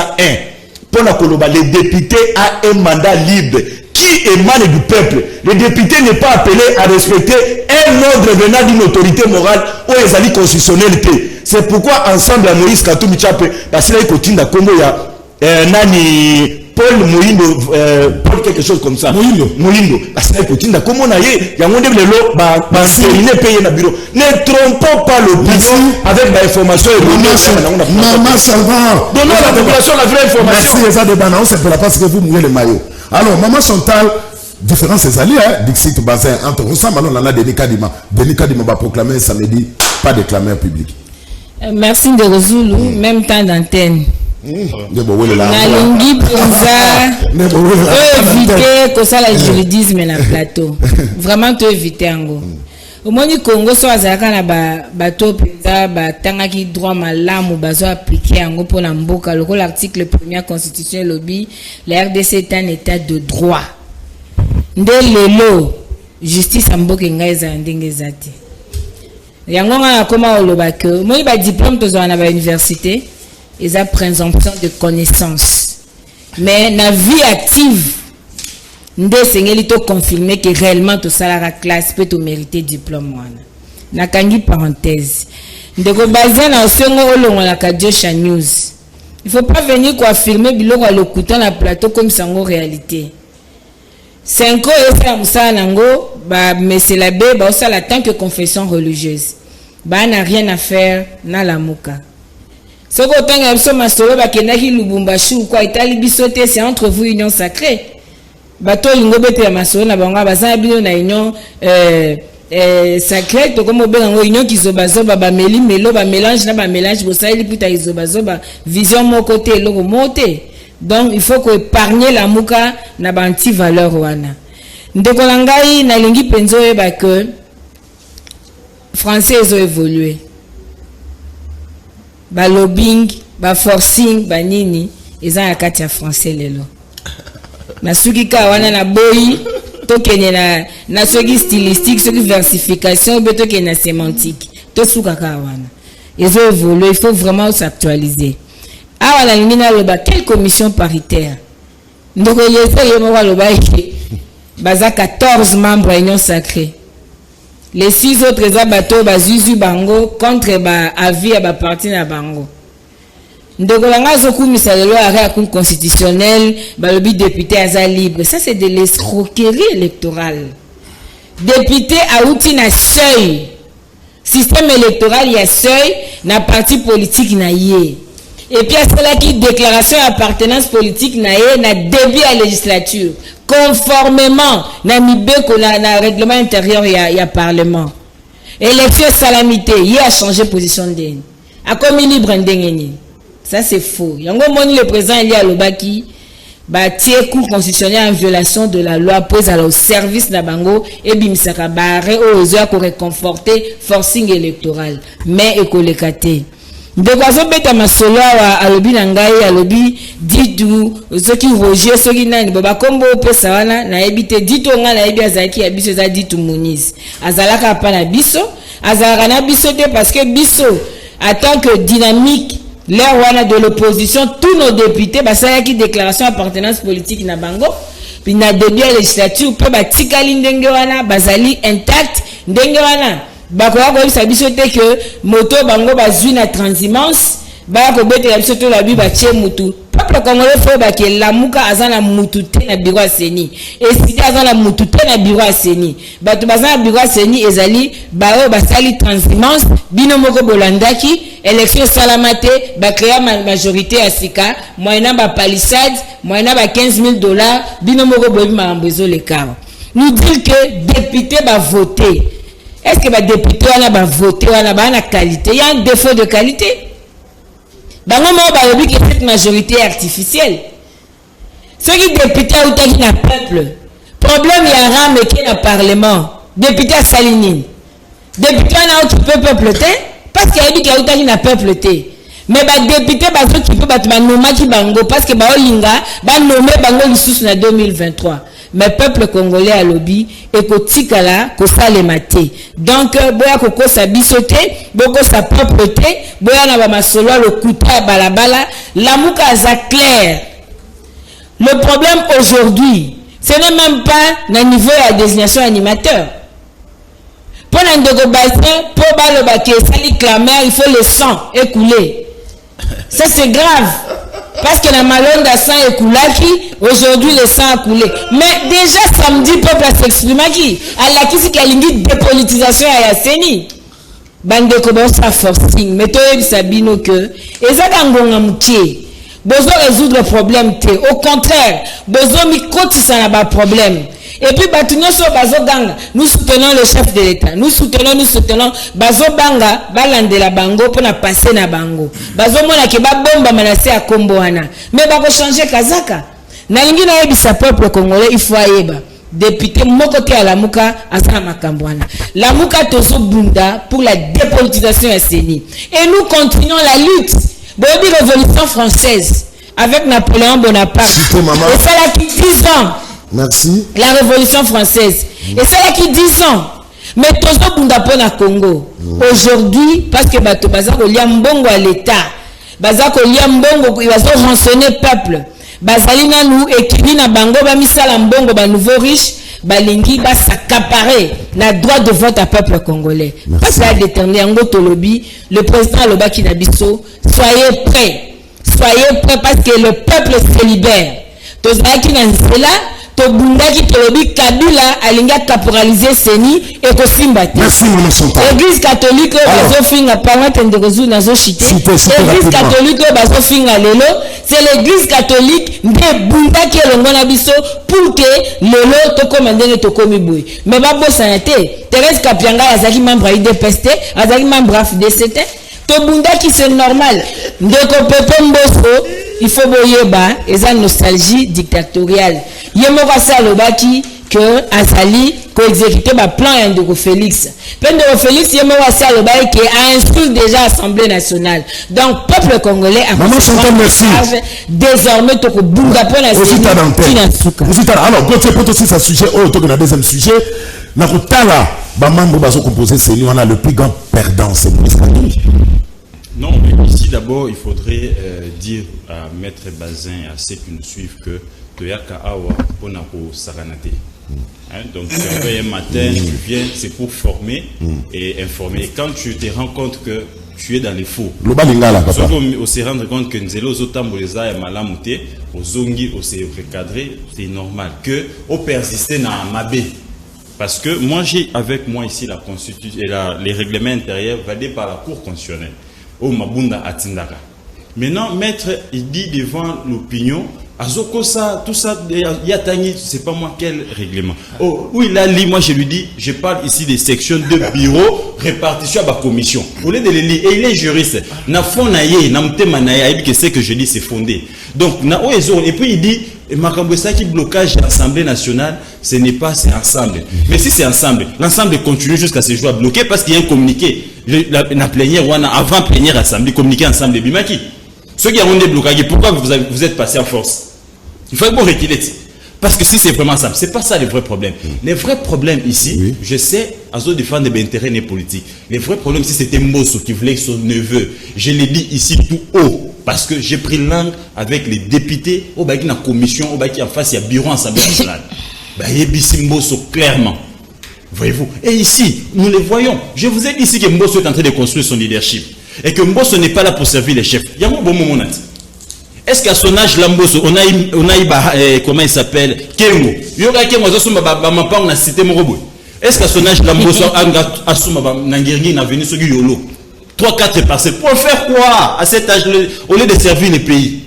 Pour la Koloba, le député a un mandat libre qui émane du peuple. Le député n'est pas appelé à respecter un ordre venant d'une autorité morale ou les alliés constitutionnels. C'est pourquoi ensemble à Moïse Katumbi Chapwe, parce qu'il y a Kotinda Congo, il y a Nani Paul Moïndo, Paul quelque chose comme ça. Moïndo. Parce qu'il y a Kotinda Congo, il y a un monde de l'eau, payé dans le bureau. Ne trompons pas l'opinion avec l'information et Maman Salva. Donnons à la population la vraie information. Merci, les Adébana, c'est pour la parce que vous mouillez le maillot. Alors, Maman Chantal, différence c'est alliés, Dixit Bazin, entre Rosa Malon, Lana, Denis Kadima. Denis Kadima va proclamer samedi, pas déclamer en public. Merci de Rozoulou, même temps d'antenne. Nalingi Ponza, éviter que ça la juridisme na plateau. Vraiment, tu éviter en gros. au moni Congo so azalaka na bato penza batangaki droit malamu bazo appliquer yango pona mboka loko l'article 1er constitution lobby la RDC est un état de droit nde lelo justice amboka ngaiza ndenge zati yango nga koma oloba que moi ba diplôme tozo na ba université eza présomption de connaissance mais na vie active nde sengeli to confirmer que réellement to salara classe peut to mériter diplôme wana nakangi parenthèse ndeko basé na songo olongola ka Joshua News il faut pas venir ko affirmer biloko le couteau na plateau comme sango réalité 5 ans et ça musala nango ba mesela be ba osala tant que confession religieuse ba n'a rien à faire na la muka soko tanga biso masolo ba kendaki Lubumbashi ou quoi itali bisoté c'est entre vous union sacrée bato lingo bete ya masolo na bango bazana bino na union sacrée to comme benga union kizobazoba ba meli melo ba mélange na ba mélange bosali puta izobazoba vision mon côté loko moté donc il faut que épargner la muka na ba anti valeur wana ndeko langai na lingi penzo ba que français ont évolué ba lobbying ba forcing ba nini eza ya kati ya français lelo na suki ka wana na boyi to kene na soki stylistique soki versification be to kene na sémantique to suka ka wana ils ont évolué il faut vraiment s'actualiser awa la limina loba quelle commission paritaire ndoko yese yemo wa loba ki baza 14 membres union sacrée les 6 autres abato bazuzu bango contre ba avis à ba parti na bango ndeko langa zokumisa lelo arrêt constitutionnel balobi député aza libre ça c'est de l'escroquerie électorale député a outil na seuil système électoral il y a seuil na parti politique na yé et puis cela qui déclaration d'appartenance politique na yé na début à législature conformément na mibeko na règlement intérieur il y a parlement élection salamité il a changé position d'en a comme libre ndengeni. Ça c'est faux. Yango moni le président Elie Alobaki batie cour constitutionnel en violation de la loi pose au service na bango et bimisaka barre aux heures pour réconforter forcing électoral mais écolekate. Ndeko azobeta masolo wa alobi na ngai alobi ditu zoki Roger soki nani baba kombo pesa wana na ebite ditu nga na ebi azaki ya biso za ditu Muniz azalaka pa na biso azalaka na biso te parce que biso en tant que dynamique l'heure wana de l'opposition tous nos députés basayaki déclaration d'appartenance politique na bango puis na début à législature pe batikali ndenge wana bazali intact ndenge wana bakoya koyebisa biso te que moto bango bazwi na transhumance baya kobetela biso to labi batie mutu peuple congolais fo bake lamuka aza na mutu te na bureau seni esidi aza na mutu te na bureau seni bato baza na bureau seni ezali bayo basali transhumance bino moko bolandaki élection salamate ba créer majorité à sika moyena ba palissade moyena ba $15,000 bino moko bobi mambezo le car nous dire que député va voter est-ce que ba député wana ba voter wana ba na qualité il y a un défaut de qualité bango mo ba lobi que cette majorité est artificielle ceux qui député ou taki na peuple problème ya rame qui na parlement député à Salinine député na occuper peuple te parce qu'il y a dit qu'il y a un peuple té mais les députés qui peuvent nommer bango parce que baolinga ba nommer bango lisusu na 2023 mais peuple congolais à lobby et kotikala ko salemate donc boya koko sa bisoté boko sa propreté boya na ba masolo le kuta balabala lamuka za clair. Le problème aujourd'hui ce n'est même pas na niveau à désignation animateur. Pour un de bassin, pour baloba qui est sali clameur, il faut le sang écouler. Ça c'est grave. Parce que la malonde a sang écoulé qui, aujourd'hui le sang a coulé. Mais déjà samedi, peuple a s'exprimer qui, à la qui c'est qu'il y a une dépolitisation à Yasseni. Bande kobo sa forcing, mais toi sabino que, et ça gangonga mouché. Besoin résoudre le problème té. Au contraire, besoin mi côté ça n'a pas problème. Et puis nous soutenons le chef de l'État. Nous soutenons bazo banga balande la bango pour na passer na bango. Bazo mona ke ba bomba manase a kombo wana. Mais bako changer kazaka. Na lingi na yebisa peuple congolais il faut ayeba. député mokote à Lamuka Azana Makambwana. Lamuka Tozo Bunda pour la dépolitisation à Séni. Et nous continuons la lutte. Bobby Révolution française avec Napoléon Bonaparte. Et c'est là qui 10 ans. Merci. La Révolution française. Et c'est là qui 10 ans. Mais Tozo Bunda pour la Congo. Aujourd'hui, parce que Bato Bazako Liambongo à l'État. Bazako Liambongo, il va se rançonner peuple. Bazalina nous écrit na bango ba misala mbongo ba nouveau riche balingi ba s'accaparer la droit de vote à peuple congolais. Parce que déterminer ngo tolobi le président Lobaki Nabiso, soyez prêts parce que le peuple se libère. Tozaki na nzela to bundaki tolobi Kabila alinga caporaliser Seni et ko simba. Merci mon chanteur. L'église catholique bazo finga parent ndekozu nazo chité. L'église catholique bazo finga lelo, c'est l'église catholique nde bundaki elongona biso pour que lelo to commander to komi boy. Mais ba bossa te. Thérèse Kapianga azaki membre IDPST, azaki membre AFDCT. To bundaki c'est normal. Ndeko Pepe Mboso il faut boyeba eza nostalgie dictatoriale. Yemoko salobaki que Azali ko exécuter ba plan ya Ndeko Félix. Ndeko Félix yemoko salobaki que a instruit déjà Assemblée nationale. Donc peuple congolais a désormais to ko bunga pona alors Gauthier pour aussi ce sujet autre que le deuxième sujet na kotala ba membre baso composer c'est nous on a le plus grand perdant c'est Moïse Katumbi. Non, mais ici d'abord, il faudrait dire à Maître Bazin et à ceux qui nous suivent que Toyaka Awa Ponako Saranate. Donc, tu arrives un matin, tu viens, c'est pour former et informer. Et quand tu te rends compte que tu es dans les faux, on se rend compte que nous sommes et Malamouté, aux Zongi, au recadré, c'est normal que au persister dans Mabé. Parce que moi, j'ai avec moi ici la constitution et les règlements intérieurs validés par la Cour constitutionnelle. Oh Mabunda Atindaka. Maintenant, maître, il dit devant l'opinion, Azoko ça, tout ça, Yatani, c'est pas moi quel règlement. Oh, où il a lu, moi je lui dis, je parle ici des sections de bureau, répartition à la commission. Au lieu de les lire, et il est juriste. Na fond naïe, na mte manaïe, que c'est que je dis c'est fondé. Donc, na et puis il dit, qui blocage de l'Assemblée nationale, ce n'est pas, c'est ensemble. Mais si c'est ensemble, l'ensemble continue jusqu'à ce jour à bloquer parce qu'il y a un communiqué. La plénière, avant plénière assemblée, communiqué ensemble de Bimaki. Ceux qui ont déblocé, pourquoi vous êtes passé en force? Il faut bon retirer. Parce que si c'est vraiment ça, c'est pas ça le vrai problème. Les vrais problèmes ici, je sais, à ceux défendre des intérêts politiques. Les vrais problèmes, si c'était Mbosso qui voulait son neveu, je l'ai dit ici tout haut. Parce que j'ai pris langue avec les députés, au baki na commission, au baki en face, il y a bureau Assemblée nationale. Bah, yebisi Mbosso clairement. Voyez-vous? Et ici, nous les voyons. Je vous ai dit ici que Mbosso est en train de construire son leadership. Et que Mbosso n'est pas là pour servir les chefs. Il y a un bon moment. Est-ce qu'à son âge, Mbosso, on a eu, comment il s'appelle? Kengo. Il y aura Kengo, on a cité mon robot. Est-ce qu'à son âge, Mbosso a su Nangirgi n'a venu sur Yolo? 3-4 parcelles. Pour faire quoi à cet âge, au lieu de servir les pays?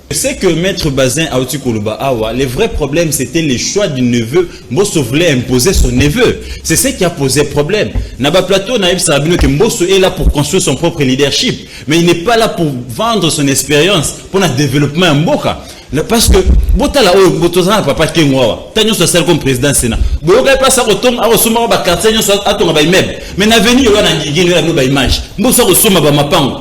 Je sais que Maître Bazin a aussi Koloba Awa, le vrai problème c'était le choix du neveu. Mbosso voulait imposer son neveu. C'est ce qui a posé problème. Naba Plateau, Naïb Sarabino, que Mbosso est là pour construire son propre leadership. Mais il n'est pas là pour vendre son expérience, pour le développement en Mboka. Parce que, Botala, Botozana, papa Kengoa, Tanyo soit comme président Sénat. Boyoga pas ça retombe à Rosuma, Bakarté, à ton immeuble. Mais l'avenir, il y a une image. Mbosso Rosuma, Bamapango.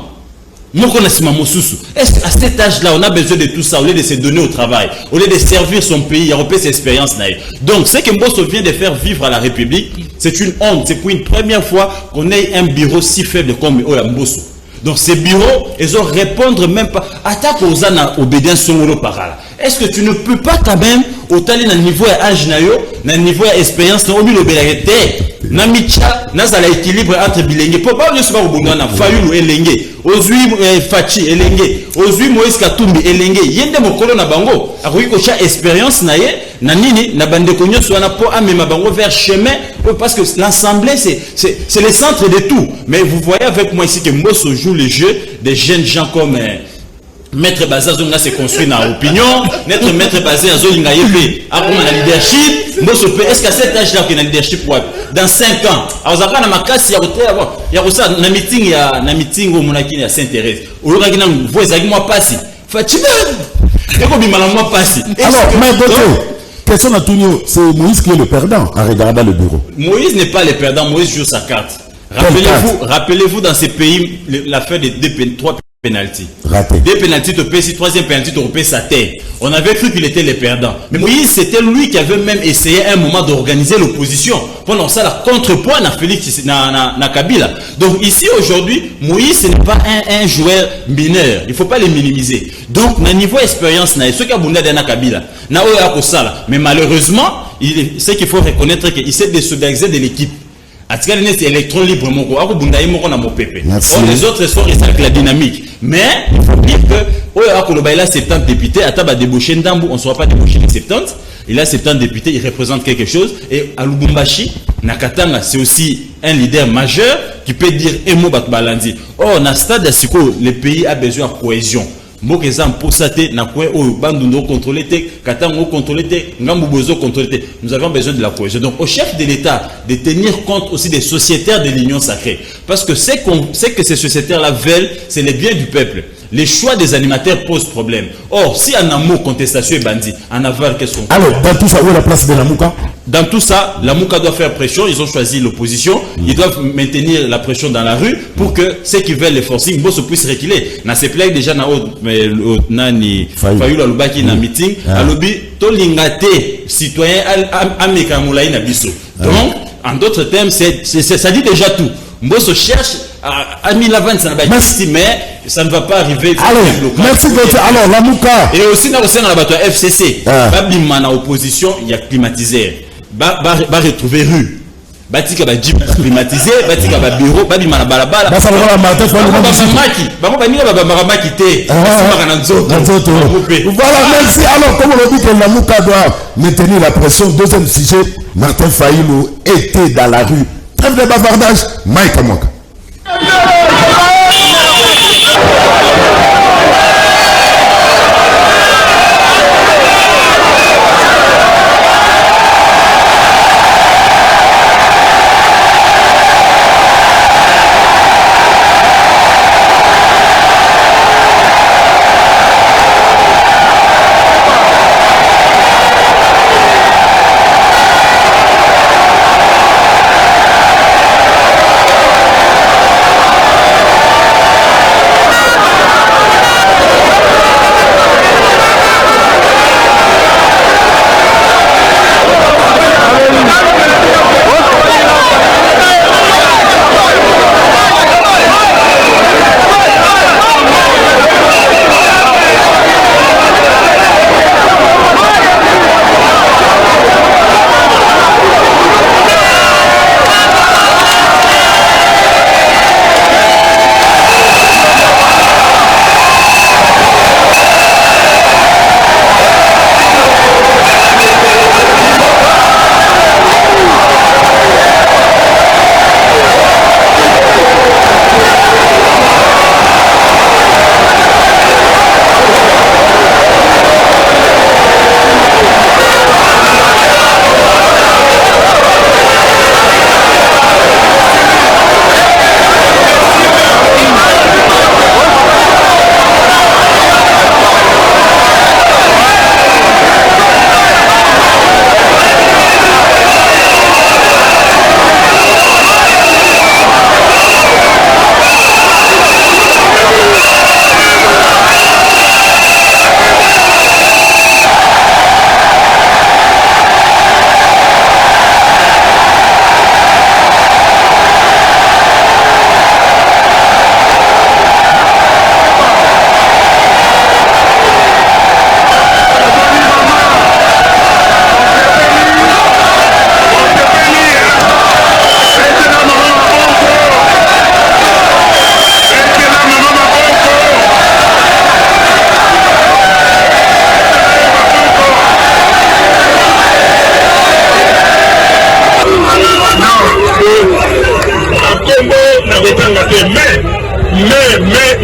Est-ce qu'à cet âge-là, on a besoin de tout ça, au lieu de se donner au travail, au lieu de servir son pays, il y a repris ses expériences. Donc, ce que Mbosso vient de faire vivre à la République, c'est une honte. C'est pour une première fois qu'on ait un bureau si faible comme Mbosso. Donc, ces bureaux, ils vont répondre même pas. Attaque aux ânes obédience sur par là. Est-ce que tu ne peux pas quand même, au talent dans le niveau d'âge, dans le niveau d'expérience, dans le niveau de Namicha, n'a pas l'équilibre entre bilingue. Pourquoi ne pas au bon moment, Fayulu et Lengue, Ozui Fachi et Lengue, Ozui Moïse Katumbi et Lengue, Yende Mokolo na bango, a eu kocha expérience naie, nanini, na bande konyo soit na po amema bango vers chemin, parce que l'Assemblée c'est le centre de tout. Mais vous voyez avec moi ici que Mbosso joue le jeu des jeunes gens comme Maître Bazin s'est construit dans l'opinion, Maître Bazin a eu un leadership. Est-ce qu'à cet âge-là, il y a un leadership dans 5 ans? Alors, il y a un meeting où mon akine s'intéresse. Au lieu de moi passer. Alors, Question d'Antonio, c'est Moïse qui est le perdant en regardant le bureau. Moïse n'est pas le perdant, Moïse joue sa carte. Rappelez-vous dans ces pays, l'affaire des 3 pénalty. Raté. 2 pénalty, tu payes, 3e pénalty, tu repayes sa terre. On avait cru qu'il était le perdant. Mais Moïse, c'était lui qui avait même essayé à un moment d'organiser l'opposition. Pendant ça, la contrepoids n'a Félix, n'a Kabila. Donc ici, aujourd'hui, Moïse, ce n'est pas un joueur mineur. Il ne faut pas les minimiser. Donc, na niveau expérience, ce qui a bunda na Kabila, na oya kosala. Mais malheureusement, ce qu'il faut reconnaître, qu'il s'est désolidariser de l'équipe. C'est électron libre. Les autres sont restés avec la dynamique. Mais il faut dire que il a 70 députés, à Taba débauché Ndambu, on ne sera pas débauché les 70. Il a 70 députés, il représente quelque chose. Et à Lubumbashi, Nakatanga, c'est aussi un leader majeur qui peut dire Emo Bakbalandi. Or, dans le stade d'Asiko, le pays a besoin de cohésion. Nous avons besoin de la cohésion. Donc au chef de l'État de tenir compte aussi des sociétaires de l'Union sacrée. Parce que c'est que ces sociétaires-là veulent, c'est le bien du peuple. Les choix des animateurs posent problème. Or, si en amont, contestation est bandit, en aval, qu'est-ce qu'on fait? Alors, dans tout ça, où est la place de la Mouka? Dans tout ça, la Mouka doit faire pression. Ils ont choisi l'opposition. Ils doivent maintenir la pression dans la rue pour que ceux qui veulent les forcing, Bosso puissent reculer. Dans ces plaques, déjà, Nani Fayou Alubaki na meeting, Alubi, Tolingate, citoyen, Amekamoulaï Nabiso. Donc, en d'autres termes, ça dit déjà tout. Mbosso cherche à 1020, ça n'a pas été, mais ça ne va pas arriver. Alors, merci beaucoup. Alors, la Mouka. Et aussi, dans le bateau FCC, Babima na opposition, il y a climatisé. Va retrouver rue. Batika ba jeep climatisé, batika ba bureau, babima na balabala. Ba sala la matin, faut ba samaki. Ba mo banila ba maramaki te. Ba nzoto. Voilà, merci. Alors, comme on dit que la Mouka doit maintenir la pression, deuxième sujet, Martin Fayulu était dans la rue. Trêve de bavardage, Mike Amoka.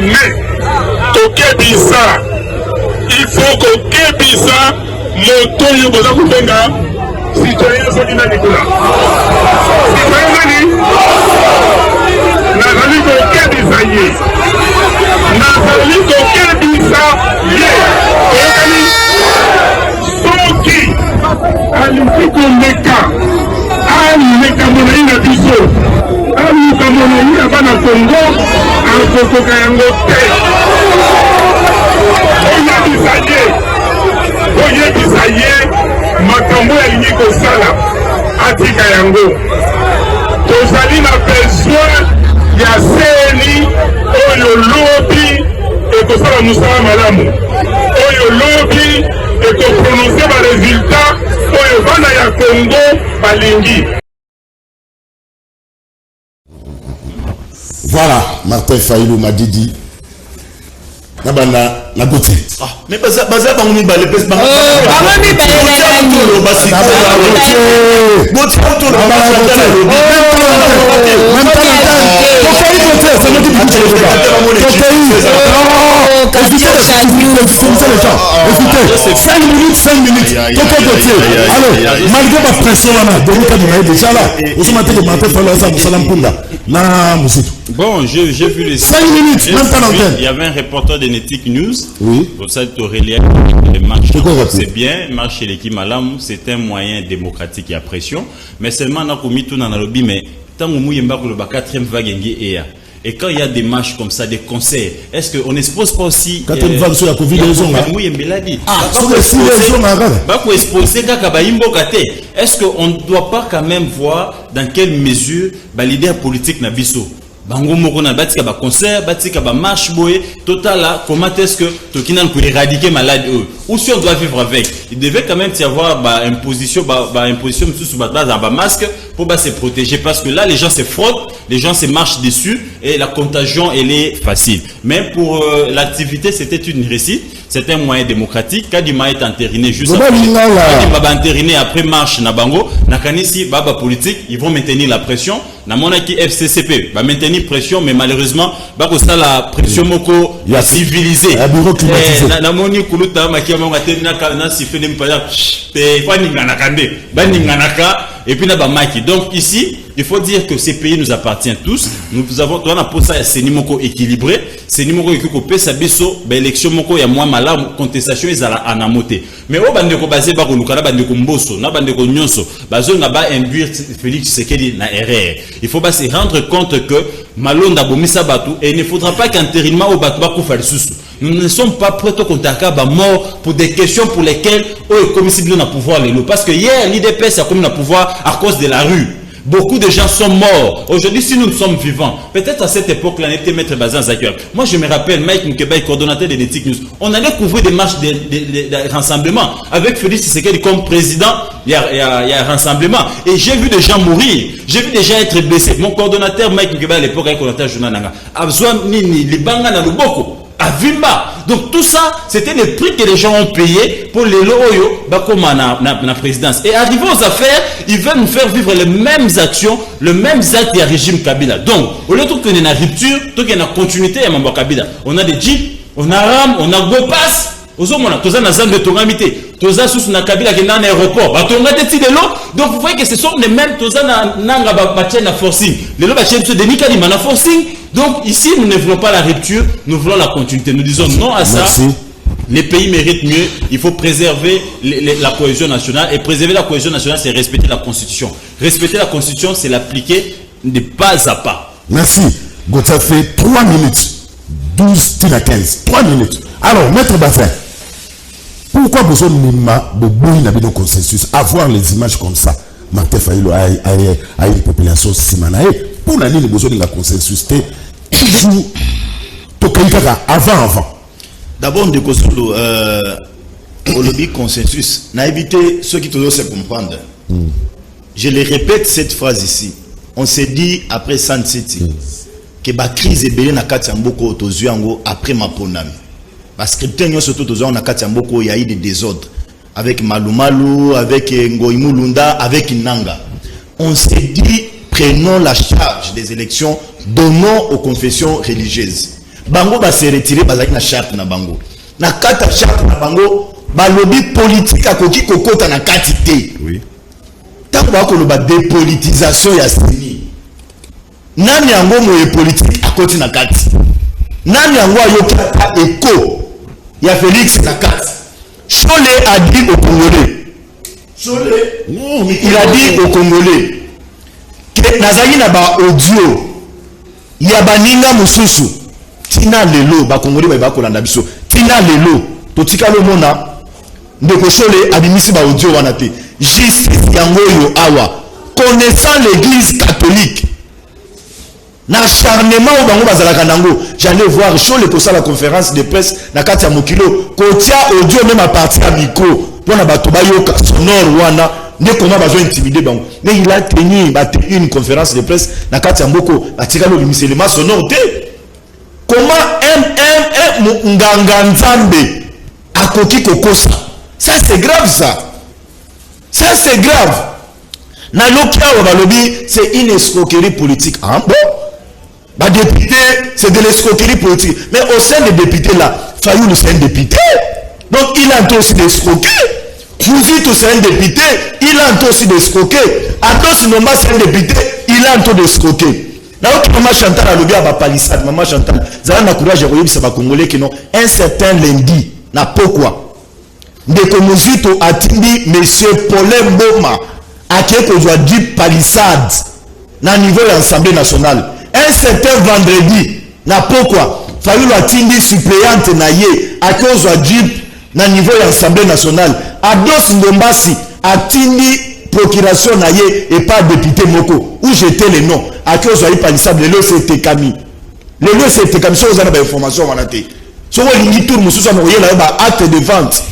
Mais tokebisa il faut kokebisa moto yo boza kubenga citoyen soki nani kuna citoyen nani nazali kokebisa ye nazali kokebisa ye oyokani soki Congo akokoka yango te oyebisa ye makambo yalingi kosala atika yango tozali na besoin ya seni oyo lobi ekosala mosala malamu oyo lobi ekoprononce baresultat oyo bana ya Congo balingi. Voilà, Martin Fayulu m'a dit. Nabana na gote. Mais baza bango mi balé pes bango. Bango mi balé Bon, j'ai vu les 5 minutes, même pas l'antenne. Il y avait un reporter de Netic News. Oui. Pour ça, les marches. C'est bien, marche chez l'équipe Malam, c'est un moyen démocratique et à pression. Mais seulement, on a commis tout dans le lobby, mais tant que nous avons le 4e vague, et quand il y a des marches comme ça, des concerts, est-ce qu'on n'expose pas aussi... 4e vague sur la Covid, est-ce qu'on ne doit pas quand même voir dans quelle mesure les leaders politiques n'abisso bango moko na batika ba concert batika ba marche boye total là comment est-ce que tokina peut éradiquer malade ou si on doit vivre avec il devait quand même y avoir ba imposition sous ba masque pour se protéger parce que là les gens se frottent les gens se marchent dessus et la contagion elle est facile mais pour l'activité c'était une réussite c'est un moyen démocratique Kadima est entériné juste après entériné après marche na bango na kanisi baba politique ils vont maintenir la pression na monaki FCCP va maintenir pression mais malheureusement ba ko ça la pression moko ya civilisé na moni kuluta makia monga tena na sifene mpaya te kwa ningana kande ba ningana ka et puis na ba maki donc ici il faut dire que ces pays nous appartiennent tous nous avons dans la posa ya senimoko équilibré senimoko ekiko pesa biso ba élection moko ya moi malamu contestation ezala anamote mais o bande ko basé ba ko lukala bande ko mboso na bande ko nyonso bazo na ba induire Félix Tshisekedi na erreur il faut pas se rendre compte que malonda bomisa batu et il ne faudra pas qu'entérinement au batu ba kufa lisusu nous ne sommes pas prêts au contact à mort pour des questions pour lesquelles on est commissaire na pouvoir les lots parce que hier l'IDPS a comme na pouvoir à cause de la rue. Beaucoup de gens sont morts. Aujourd'hui, si nous sommes vivants, peut-être à cette époque-là, on était maître Bazin Zakiwa. Moi, je me rappelle, Mike Mukeba, coordonnateur de Netic News. On allait couvrir des marches de rassemblement. Avec Félix Tshisekedi comme président, il y a un rassemblement. Et j'ai vu des gens mourir. J'ai vu des gens être blessés. Mon coordonnateur, Mike Mukeba, à l'époque, avec coordonnateur Journal Nanga, a besoin de banga na luboko. À Vimba. Donc tout ça, c'était les prix que les gens ont payés pour les loyo, comme la présidence. Et arrivé aux affaires, ils veulent nous faire vivre les mêmes actions, les mêmes actes du régime Kabila. Donc, au lieu de qu'on ait une rupture, qu'il y ait une continuité à Mambo Kabila. On a des jeeps, on a RAM, on a GoPass. Tous na zone de tongamité, tous sous na Kabila qui est dans l'aéroport. Donc vous voyez que ce sont les mêmes tous na nanga batien na forcing. Les lots batien de Denis Kadima na forcing. Donc ici nous ne voulons pas la rupture, nous voulons la continuité. Nous disons non à ça. Merci. Les pays méritent mieux. Il faut préserver la cohésion nationale et préserver la cohésion nationale, c'est respecter la Constitution. Respecter la Constitution, c'est l'appliquer de pas à pas. Merci. Gauthier fait 3 minutes, 12 à 15, 3 minutes. Alors, Maître Bazin, pourquoi besoin de consensus, avoir les images comme ça? Martin Fayulu a une population simanae. Pour la ligne, besoin de la consensus. Avant. D'abord, de Kosulu, au lobby consensus, n'a évité ceux qui doivent se comprendre. Je le répète cette phrase ici. On s'est dit après San City que la crise est belle na Katiamboko Otozuango après Maponami. Parce que surtout on a Katiamboko, il y a eu des désordres avec Malumalu, avec Ngoimulunda, avec Nanga. On s'est dit prenons la charge des élections, donnons aux confessions religieuses. Bango va se retirer parce qu'il y a une charte na bango. Na kata charte na bango, ba lobby politique a koki kokota na katité. Oui. Tant que le dépolitisation ya sini. Nani yango moye politique a koti na kati. Nani yango ayokata eko ya Félix na kati. Chole a dit aux Congolais. Chole, il a dit aux Congolais que nazali na ba audio ya baninga mususu tina lelo bakongoli ba kolanda biso tina lelo totika le mona ndeko Shole abimisi ba audio wana te justice yango yo awa connaissant l'église catholique l'acharnement au bango bazalaka nango j'allais voir Shole pour ça la conférence de presse na kati ya mokilo kotia audio même à partir à micro pour na bato bayoka sonore wana ne comment besoin intimider bango mais il a tenu une conférence de presse na kati ya mboko atika lo bimiselema sonore te comment nganga nzambe akoki kokosa ça c'est grave ça c'est grave na lokia wa balobi c'est une escroquerie politique ah bon bah député c'est de l'escroquerie politique mais au sein des députés là Fayoulou c'est un député donc il a aussi d'escroquer Mouzito c'est un député il a aussi d'escroquer Atos Nomba c'est un député il a un d'escroquer na autre maman Chantal a lobi à palissade maman Chantal zala na courage de ça va congolais qui non un certain lundi na pourquoi ndeko Mouzito a tindi monsieur Paulin Boma à qui qu'on doit dire palissade na niveau de l'Assemblée nationale un certain vendredi na pourquoi Fayoulou a tindi suppléante na ye à qui on doit dire na niveau de l'Assemblée nationale Ados Ndombasi a tindi procuration na ye et pas député moko où j'étais les noms à qui on doit dire palissade le lieu c'était Camille le lieu c'était comme ça vous avez information wanate so on lingi tour mususu na oyela ba acte de vente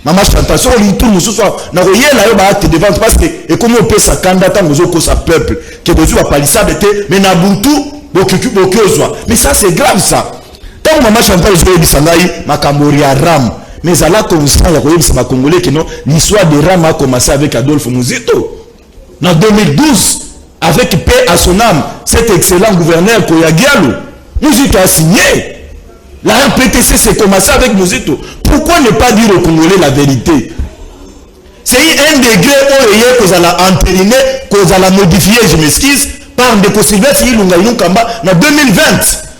Maman Chantal, so on tourne ce soir. Na oyela yo ba acte de vente parce que et comme on peut sa candidat ngozoko sa peuple que besoin ba palissade mais na buntu bokuku bokozwa mais ça c'est grave ça. Tant Maman Chantal je dis sangai makamori ya ram mais ala conscient ya koyebisa ba congolais que non l'histoire de ram a commencé avec Adolphe Mouzito en 2012 avec paix à son âme cet excellent gouverneur Koyagialo Mouzito a signé. La RPTC s'est commencé avec Mouzito. Pourquoi ne pas dire aux Congolais la vérité? C'est un degré où vous allez entériner, que vous allez modifier, je m'excuse, par des Sylvestre Kamba en 2020.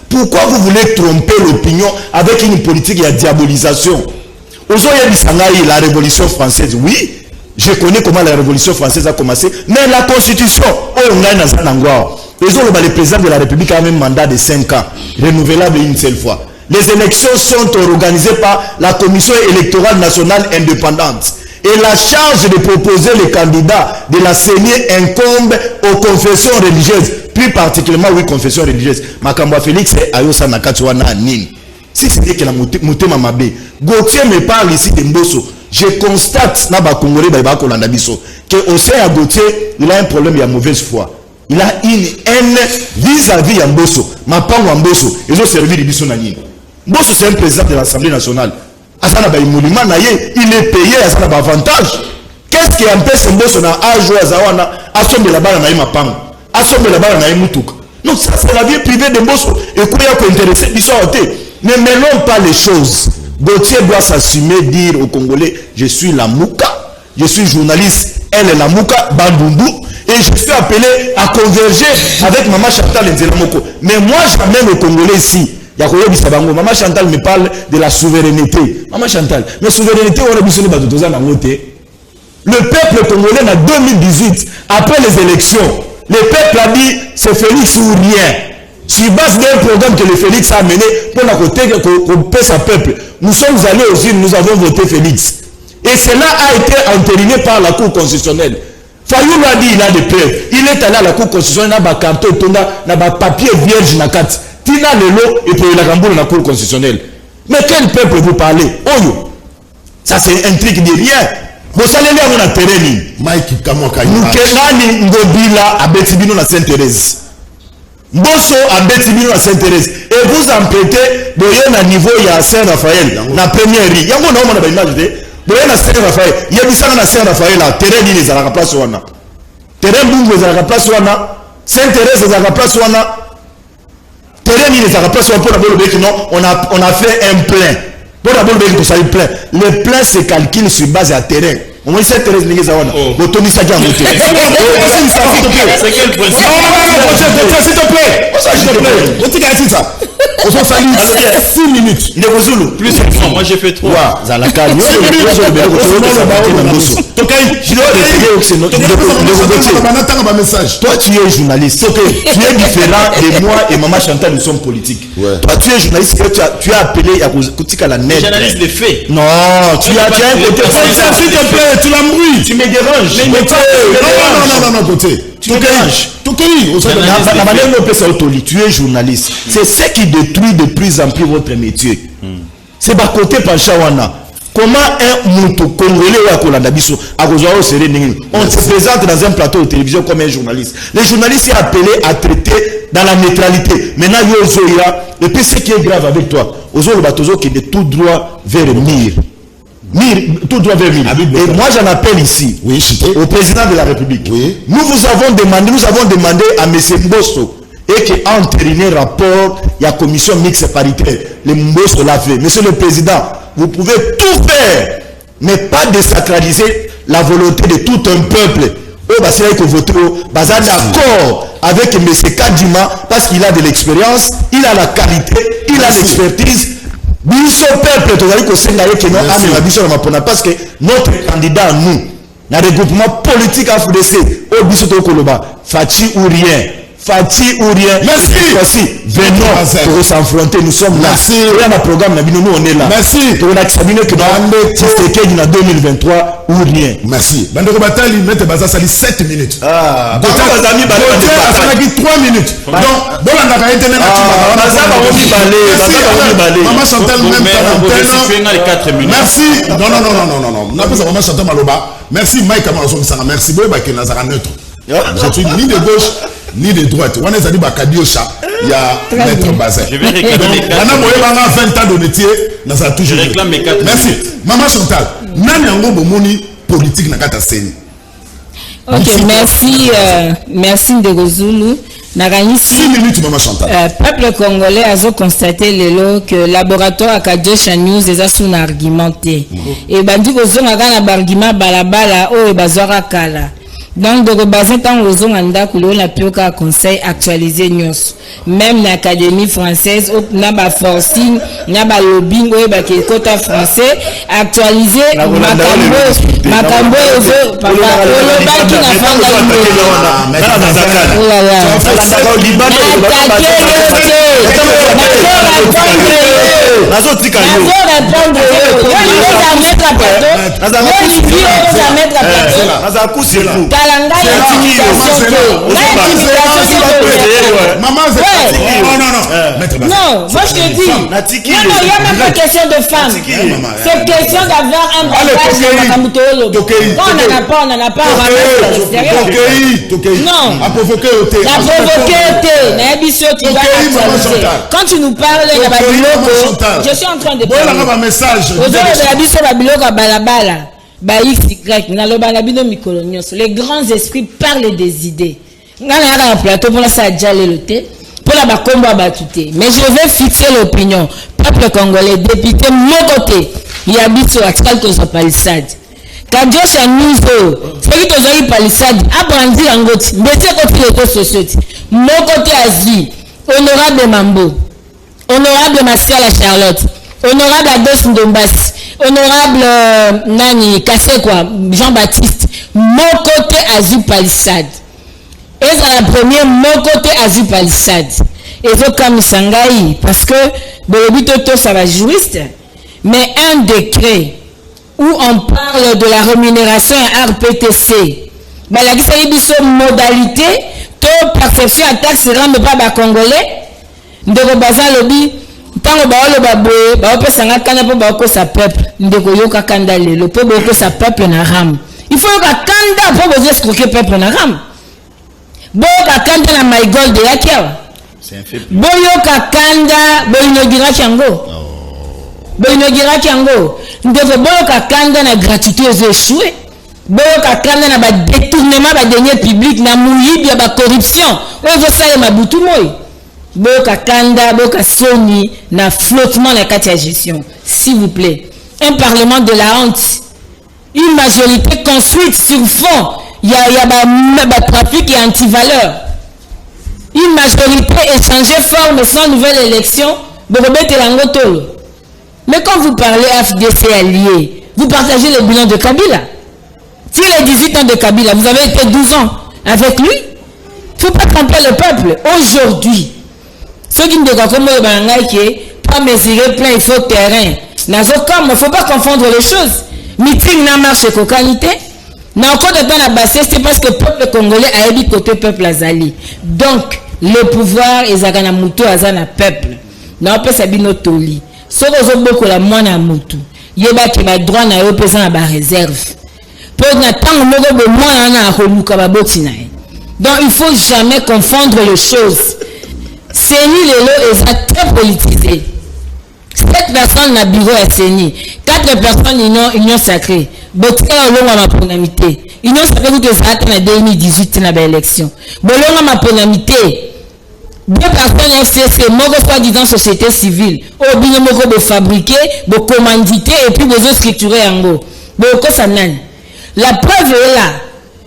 Pourquoi vous voulez tromper l'opinion avec une politique de diabolisation? La Révolution française, oui, je connais comment la Révolution française a commencé, mais la Constitution, le président de la République a un mandat de 5 ans, renouvelable une seule fois. Les élections sont organisées par la Commission électorale nationale indépendante. Et la charge de proposer les candidats de la CENI incombe aux confessions religieuses. Plus particulièrement, oui, confessions religieuses. Makamba Félix et Ayosa Nakatuana Nin. Si c'est que la Moutema Mabé. Gauthier me parle ici de Mbosso. Je constate, Naba Congolais, que au sein de Gauthier, il a un problème, il a mauvaise foi. Il a une haine vis-à-vis de Mbosso. Ma part de Mbosso, ils ont servi de Bissou Nani. Mbosso, c'est un président de l'Assemblée nationale. Asana ba imolima na ye, il est payé asana ba avantage. Qu'est-ce qui empêche Mbosso na ajo azawana asombe la bala na mapango, asombe la bala na mutuka. Non, ça c'est la vie privée de Mbosso et quoi ya ko intéresser biso oté. Ne mêlons pas les choses. Gauthier doit s'assumer, dire aux Congolais, je suis la Mouka, je suis journaliste, elle est la Mouka Bandundu et je suis appelé à converger avec Maman Chantal Nzelamoko. Mais moi j'amène les Congolais ici. Maman Chantal me parle de la souveraineté. Maman Chantal, mais souveraineté, on a besoin de le peuple congolais en 2018, après les élections, le peuple a dit c'est Félix ou rien. Sur base d'un programme que le Félix a mené pour la côté qu'on sa peuple, nous sommes allés aux îles, nous avons voté Félix. Et cela a été entériné par la Cour constitutionnelle. Fayoulou a dit il a des preuves. Il est allé à la Cour constitutionnelle, il a un carton, il a un papier vierge na carte. Tina Lelo et pour la Gambour la Cour constitutionnelle. Mais quel peuple vous parlez? Oyo. Ça c'est un truc de rien. Vous allez lire mon terrain. Mike Kamoka. Nous kenani ngobila à Betibino la Sainte-Thérèse. Mbosso à Betibino la Sainte-Thérèse. Et vous empêtez boyer na niveau ya Saint-Raphaël. La première rue. Yango na mona ba image de. Boyer na Saint-Raphaël. Yebisana na Saint-Raphaël la terrain ni les ala place wana. Terrain bungu les ala place wana. Sainte-Thérèse les ala place wana. On a fait un plein. Pour d'abord, plein. Le plein se calcule sur base à terrain. On va essayer de Thérèse Négé Zawana. Botomi Sadia Moté. C'est quel point? S'il te plaît. On s'en salue 6 minutes. Il est au Zulu. Plus que 3, moi j'ai fait 3. Zalaka, tu es journaliste. Tu es différent de moi et Maman Chantal, nous sommes politiques. Toi, tu es journaliste, tu as appelé à Koutika la net. Journaliste de fait. Non, tu as un côté. S'il te plaît, tu l'embrouilles. Tu me déranges. Non, côté. Tu es journaliste. C'est ce qui détruit de plus en plus votre métier. C'est pas côté Panchawana. Comment un moutou congolais ou à Kolandabiso on se présente dans un plateau de télévision comme un journaliste. Les journalistes sont appelés à traiter dans la neutralité. Maintenant, et puis ce qui est grave avec toi, qui est tout droit vers le mur. Tout droit vers Mire. Et moi j'en appelle ici au président de la République. Nous avons demandé à M. Mbosso et qui a entériné rapport, il y a commission mixte paritaire. Le Mbosso l'a fait. Monsieur le Président, vous pouvez tout faire, mais pas désacraliser la volonté de tout un peuple. C'est que voter d'accord avec M. Kadima parce qu'il a de l'expérience, il a la qualité, il a l'expertise. Biso peuple parce que notre candidat nous, dans le regroupement politique AFDC, au biso Koloba, Fati ou rien. Merci. Voici, venons pour s'affronter. Nous sommes là. Merci. On a un programme, nous on est là. Merci. On a examiné que dans 2023 ou rien. Merci. Bandeko Batali, mettez Baza Sali 7 minutes. Ah, Côté 3 minutes. Donc, dans la internet, Maman Chantal, même merci. Non. On a besoin de Maman Chantal Maloba. Merci, Mike Amazon. Merci, Boy Baké Nazara neutre. Je suis ni de gauche ni de droite. On est allé à Kadiocha. Il y a Maître Bazin. Je vais réclamer 4 minutes. 20 ans de métier. Je réclame mes 4 minutes. Merci. Maman Chantal, Nani Ango Bomoni politique na kata seni. Ok, merci Ndegozulu. 6 minutes, Maman Chantal. Peuple congolais a constaté que le laboratoire Akadiocha News est sous argumenté. Et bandi kozonga na bargument balabala o e bazwaka kala. Donc, de rebaser tant aux hommes en d'accord, on a pu qu'un conseil actualisé news. Même l'Académie française, n'a pas forcing, n'a pas lobbying, ou bah qui est côté français, actualisé, Macambo, papa, le bac qui n'a pas non, moi je te dis, non, il n'y a même pas question de femme. C'est question d'avoir un bagage. Quand on n'en a pas, on va mettre à l'extérieur. Non, la provoquer. Quand tu nous parles de la Babiloko, je suis en train de parler. Les grands esprits parlent des idées. On a un plateau pour ça déjà le thé. Pour la combat battuté. Mais je vais fixer l'opinion. Peuple congolais, député, mon côté, il y a biso à quelques palissades. Kadiocha Nizo, c'est qui te dit palissade, apprenti en goti, mais c'est côté les sociétés. Mon côté Asie, honorable Mambo, honorable Martial Charlotte, honorable Ados Ndombas, honorable Nani Kassekwa, Jean-Baptiste, mon côté Asie palissade. Et c'est la première, mon côté Asie palissade. Et c'est comme Sangaï, parce que le but ça va juriste, mais un décret où on parle de la rémunération à RPTC, bah la modalité, to perception à taxe rend pas bas congolais, de bazar lobby, tant que le baboé, bah on s'en kana pour bah sa peuple, de yoka kanda le peuple sa peuple na ram. Il faut que kanda pour vous escroquer peuple na ram. Boka kanda na my gold de yakiawa. Boyoka kanda boinogira chango. Boinogira chango. Ndeko boyoka kanda na gratuité aux échoués. Boyoka kanda na ba détournement ba deniers publics na mouyibi ba corruption. Ozo sale mabutu moy. Boyoka kanda boyoka soni na flottement la carte de gestion. S'il vous plaît. Un parlement de la honte. Une majorité construite sur fond. Il y a trafic et anti-valeur. Une majorité échangée forme sans nouvelle élection Mais quand vous parlez FDC allié, vous partagez le bilan de Kabila. S'il a 18 ans de Kabila, vous avez été 12 ans avec lui. Il ne faut pas tromper le peuple. Aujourd'hui, ceux qui me disent que pas mesurer plein, il faut terrain. Il ne faut pas confondre les choses. Meeting n'a marché qu'au qualité. N'a encore de temps à basser, c'est parce que le peuple congolais a dit côté peuple azali. Donc, le pouvoir est à mutu azana peuple. N'a pas sabi no toli. Ce que vous beaucoup la moins à mutu. Yeba qui va droit na yo pesant à réserve. Pour n'attendre le de moins na holuka ba botina. Donc, il faut jamais confondre les choses. Seni lelo est très politisé. 7 personnes na bureau à Seni. 4 personnes union sacrée. Botika olonga maponamité. Union sacrée que ça a 2018 na ba élection. Bolonga maponamité. 2 personnes FCC, moko soi-disant société civile. Au bino moko de fabriquer, de commanditer et puis de structurer en gros. Boko sanan. La preuve est là.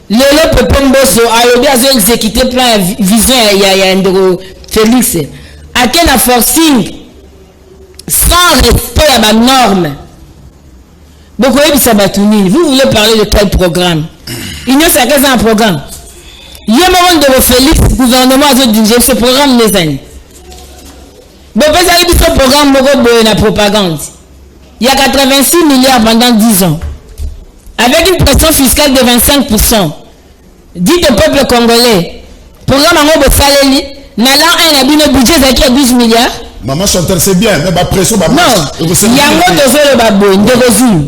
Lelo Pepemboso a eu à exécuter plein de vision ya Ndoro Félix. À quel forcing sans respect à ma norme. Beaucoup de vous voulez parler de quel programme? Il n'y a qu'un programme. Il y a un moment de Félix, le gouvernement a dirigé ce programme les années. Mais vous avez dit ce programme de la propagande. Il y a 86 milliards pendant 10 ans. Avec une pression fiscale de 25%. Dites au peuple congolais, programme en gros de Saleli, n'allant un budget qui a 12 milliards. Maman chanteur c'est bien, mais ma pression va non, il y a un mot de faire le babo,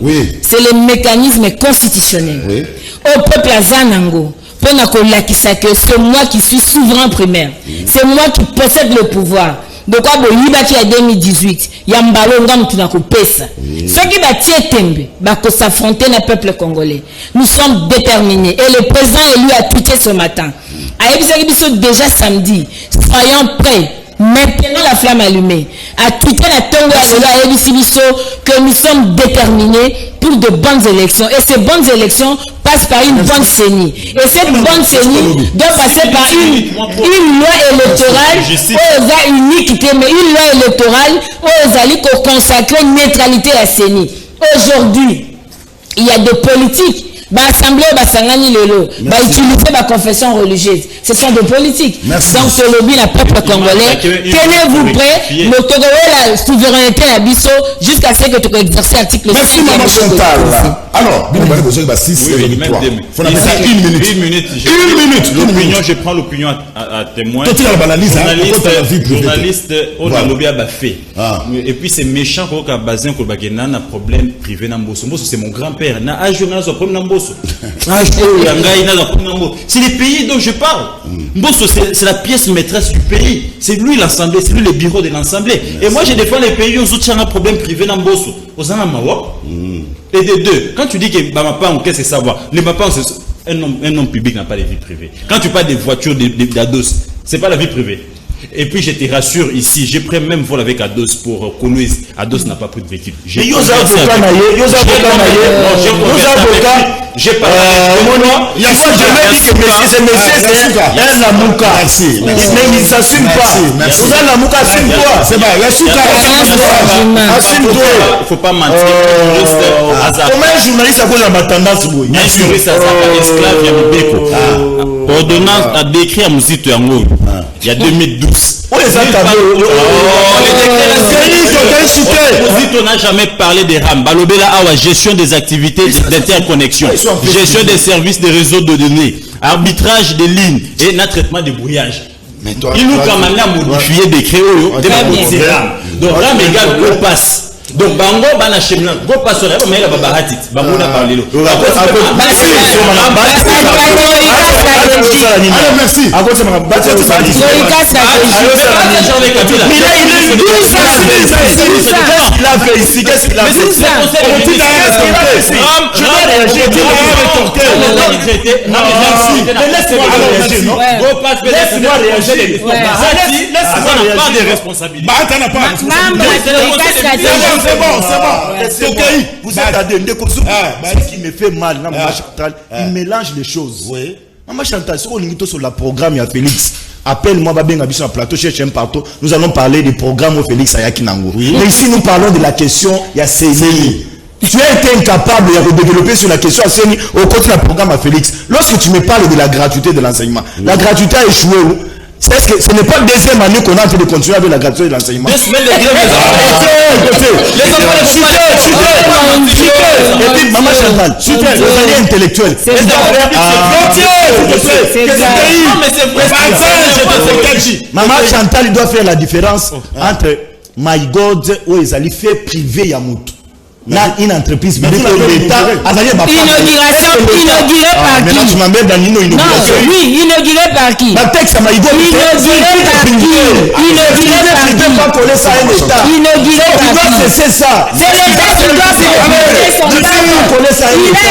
oui. C'est le mécanisme constitutionnel. Oui. Au peuple Azanango, pour que c'est moi qui suis souverain primaire. Oui. C'est moi qui possède le pouvoir. Donc, il y a 2018, il y a un ballon qui a coupé ça. Ceux qui vont s'affronter le peuple congolais. Nous sommes déterminés. Et le président élu a tweeté ce matin. Déjà samedi, soyons prêts. Maintenant la flamme allumée. À tweeter la tongue que nous sommes déterminés pour de bonnes élections. Et ces bonnes élections passent par une bonne CENI. Et cette bonne CENI doit passer par une loi électorale unique, mais une loi électorale pour consacrer une neutralité à CENI. Aujourd'hui, il y a des politiques. L'Assemblée utiliser ma confession religieuse. Ce sont des politiques. Merci. Donc, ce lobby, le peuple congolais, tenez-vous prêts, le Togo, la souveraineté à Bisso, jusqu'à ce que tu exerces l'article 5. Merci, Maman Chantal. Alors, il faut 6 minutes. Il faut une minute. L'opinion, je prends l'opinion à témoin. Journaliste, on a lobby à fait. Et puis, c'est méchant qu'on a basé un problème privé dans Mbosso. Mbosso, c'est mon grand-père. C'est les pays dont je parle. Mbosso, c'est la pièce maîtresse du pays. C'est lui l'Assemblée, c'est lui le bureau de l'Assemblée. Et moi, je défends les pays où ils ont un problème privé dans Mbosso. Et des deux, quand tu dis que Bamapang, qu'est-ce que ça va? Les Bamapang, un homme public n'a pas de vie privée. Quand tu parles des voitures d'Ados, c'est pas la vie privée. Et puis je te rassure ici, j'ai pris même vol avec Ados pour Konoïs. Ados n'a pas pris de véhicule. J'ai pas il y a ça, je me dis que monsieur, c'est un Namouka. Mais il s'assume pas. Vous avez Namouka, assume-toi. C'est pas, assume-toi. Il ne faut pas mentir. Comment un journaliste a cause de ma tendance? Un journaliste a esclave, il y a Mibeko. Ordonnance a décrit à Mousito Yango. Il y a 2012. On n'a jamais parlé des RAM. Balobela a gestion des activités d'interconnexion, gestion des services des réseaux de données, arbitrage des lignes et un traitement de brouillage. Il nous a maintenant modifié des créoles. Donc RAM égale au passe. Donc bango bana chemna go passe là mais là baba hatit bango na parler lo merci c'est bon. Vous êtes à Dende ce qui me fait mal, Maman Chantal, il mélange les choses. Maman Chantal, sur le programme, il y a Félix. appelle-moi, Babenga Biso, plateau, cherche un partout. Nous allons parler du programme au Félix Ayaki Nango. Oui. Mais ici, nous parlons de la question, il y a CENI. Tu as été incapable de développer sur la question à CENI au côté du programme à Félix. Lorsque tu me parles de la gratuité de l'enseignement, la gratuité a échoué où? C'est que ce n'est pas la deuxième année qu'on a en train de continuer avec la gratuité de l'enseignement. Et puis, Maman Chantal, super, vous allez intellectuel. Maman Chantal, il doit faire la différence entre My God ou les alliés faits privés Yamout. Une entreprise mais l'État inaugurée par qui? tu m'amènes dans l'inauguration. Non, oui, inaugurée par qui? La texte m'a dit inaugurée par qui? Pas coller ça à l'État. Inaugurée par qui? C'est ça. C'est l'État qui doit se son coller ça à l'État.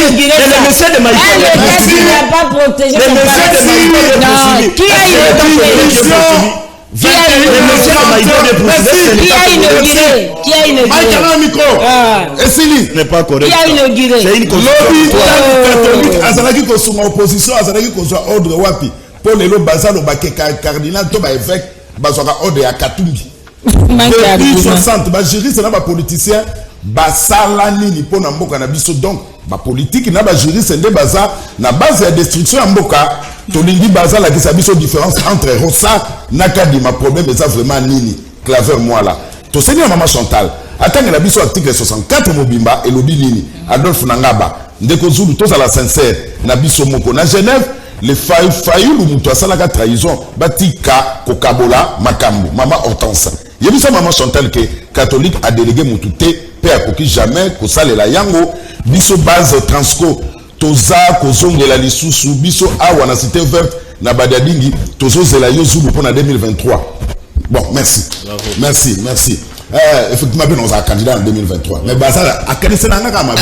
Le monsieur de Maïko n'a pas protégé son parti. Qui a inauguré? Qui a inauguré? Qui a inauguré? Ce n'est pas correct. Qui a inauguré? C'est une catholique azalaki kosuma opposition azalaki kozwa ordre wapi pour lelo bazalo bakeka cardinal to ba évêque bazwaka ordre ya Katumbi. Depuis 60 ba juriste na ba politicien basala nini pour na mboka na biso donc ba politique na ba juriste nde baza na base ya destruction ya mboka. Tolingi baza la kisabiso différence entre Rossa nakadi ma problème ça vraiment nini claver moi là to seigneur Maman Chantal attendre la biso article 64 mobimba et lobi nini Adolphe Nangaba ndeko Zulu to la sincère na biso moko na Genève le fayu muto asala ka trahison batika kokabola makambo Maman Hortense yebisa Maman Chantal que catholique a délégué mututé pe akoki jamais ko salela yango biso base transco toza kozongela lisusu biso awa na cité verte na badadingi tozozela yo Zulu pour 2023. Bon, merci. Bravo. Merci. Effectivement, on a un candidat en 2023. Mais Bazala a connaissé na ngaka mabe.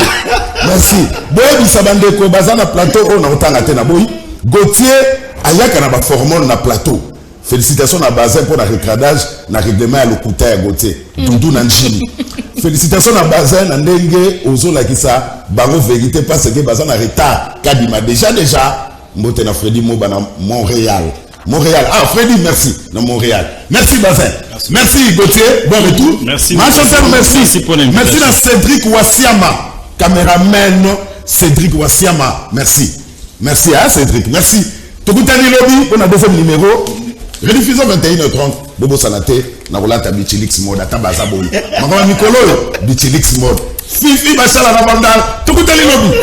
Merci. Boy bisabande ko bazana plateau on a otanga tena boy. Gauthier ayaka na ba hormone na plateau. Félicitations à Bazin pour le recradage, na règlement à l'okuta ya Gauthier. Doudou Nanjini. Félicitations à Bazin, à Ndenge, aux autres qui ça, Baro vérité parce que Bazin a retard. Kadima déjà, Mbotena Freddy Moba na Montréal. Ah, Freddy, merci. Dans Montréal. Merci Bazin. Merci Gauthier. Bon retour. Merci. Merci à Cédric Wassiama. Caméraman Cédric Wassiama. Merci à Cédric. Merci. Tokutani Lobby, on a deuxième numéro. Rediffusion 21h30. Bobo Sanate, Navolata Bichilix Mode, Atabaza Boy. Makama Mikolo, Bichilix Mode. Fifi Bachala Nabanda, Tokutani Lobby.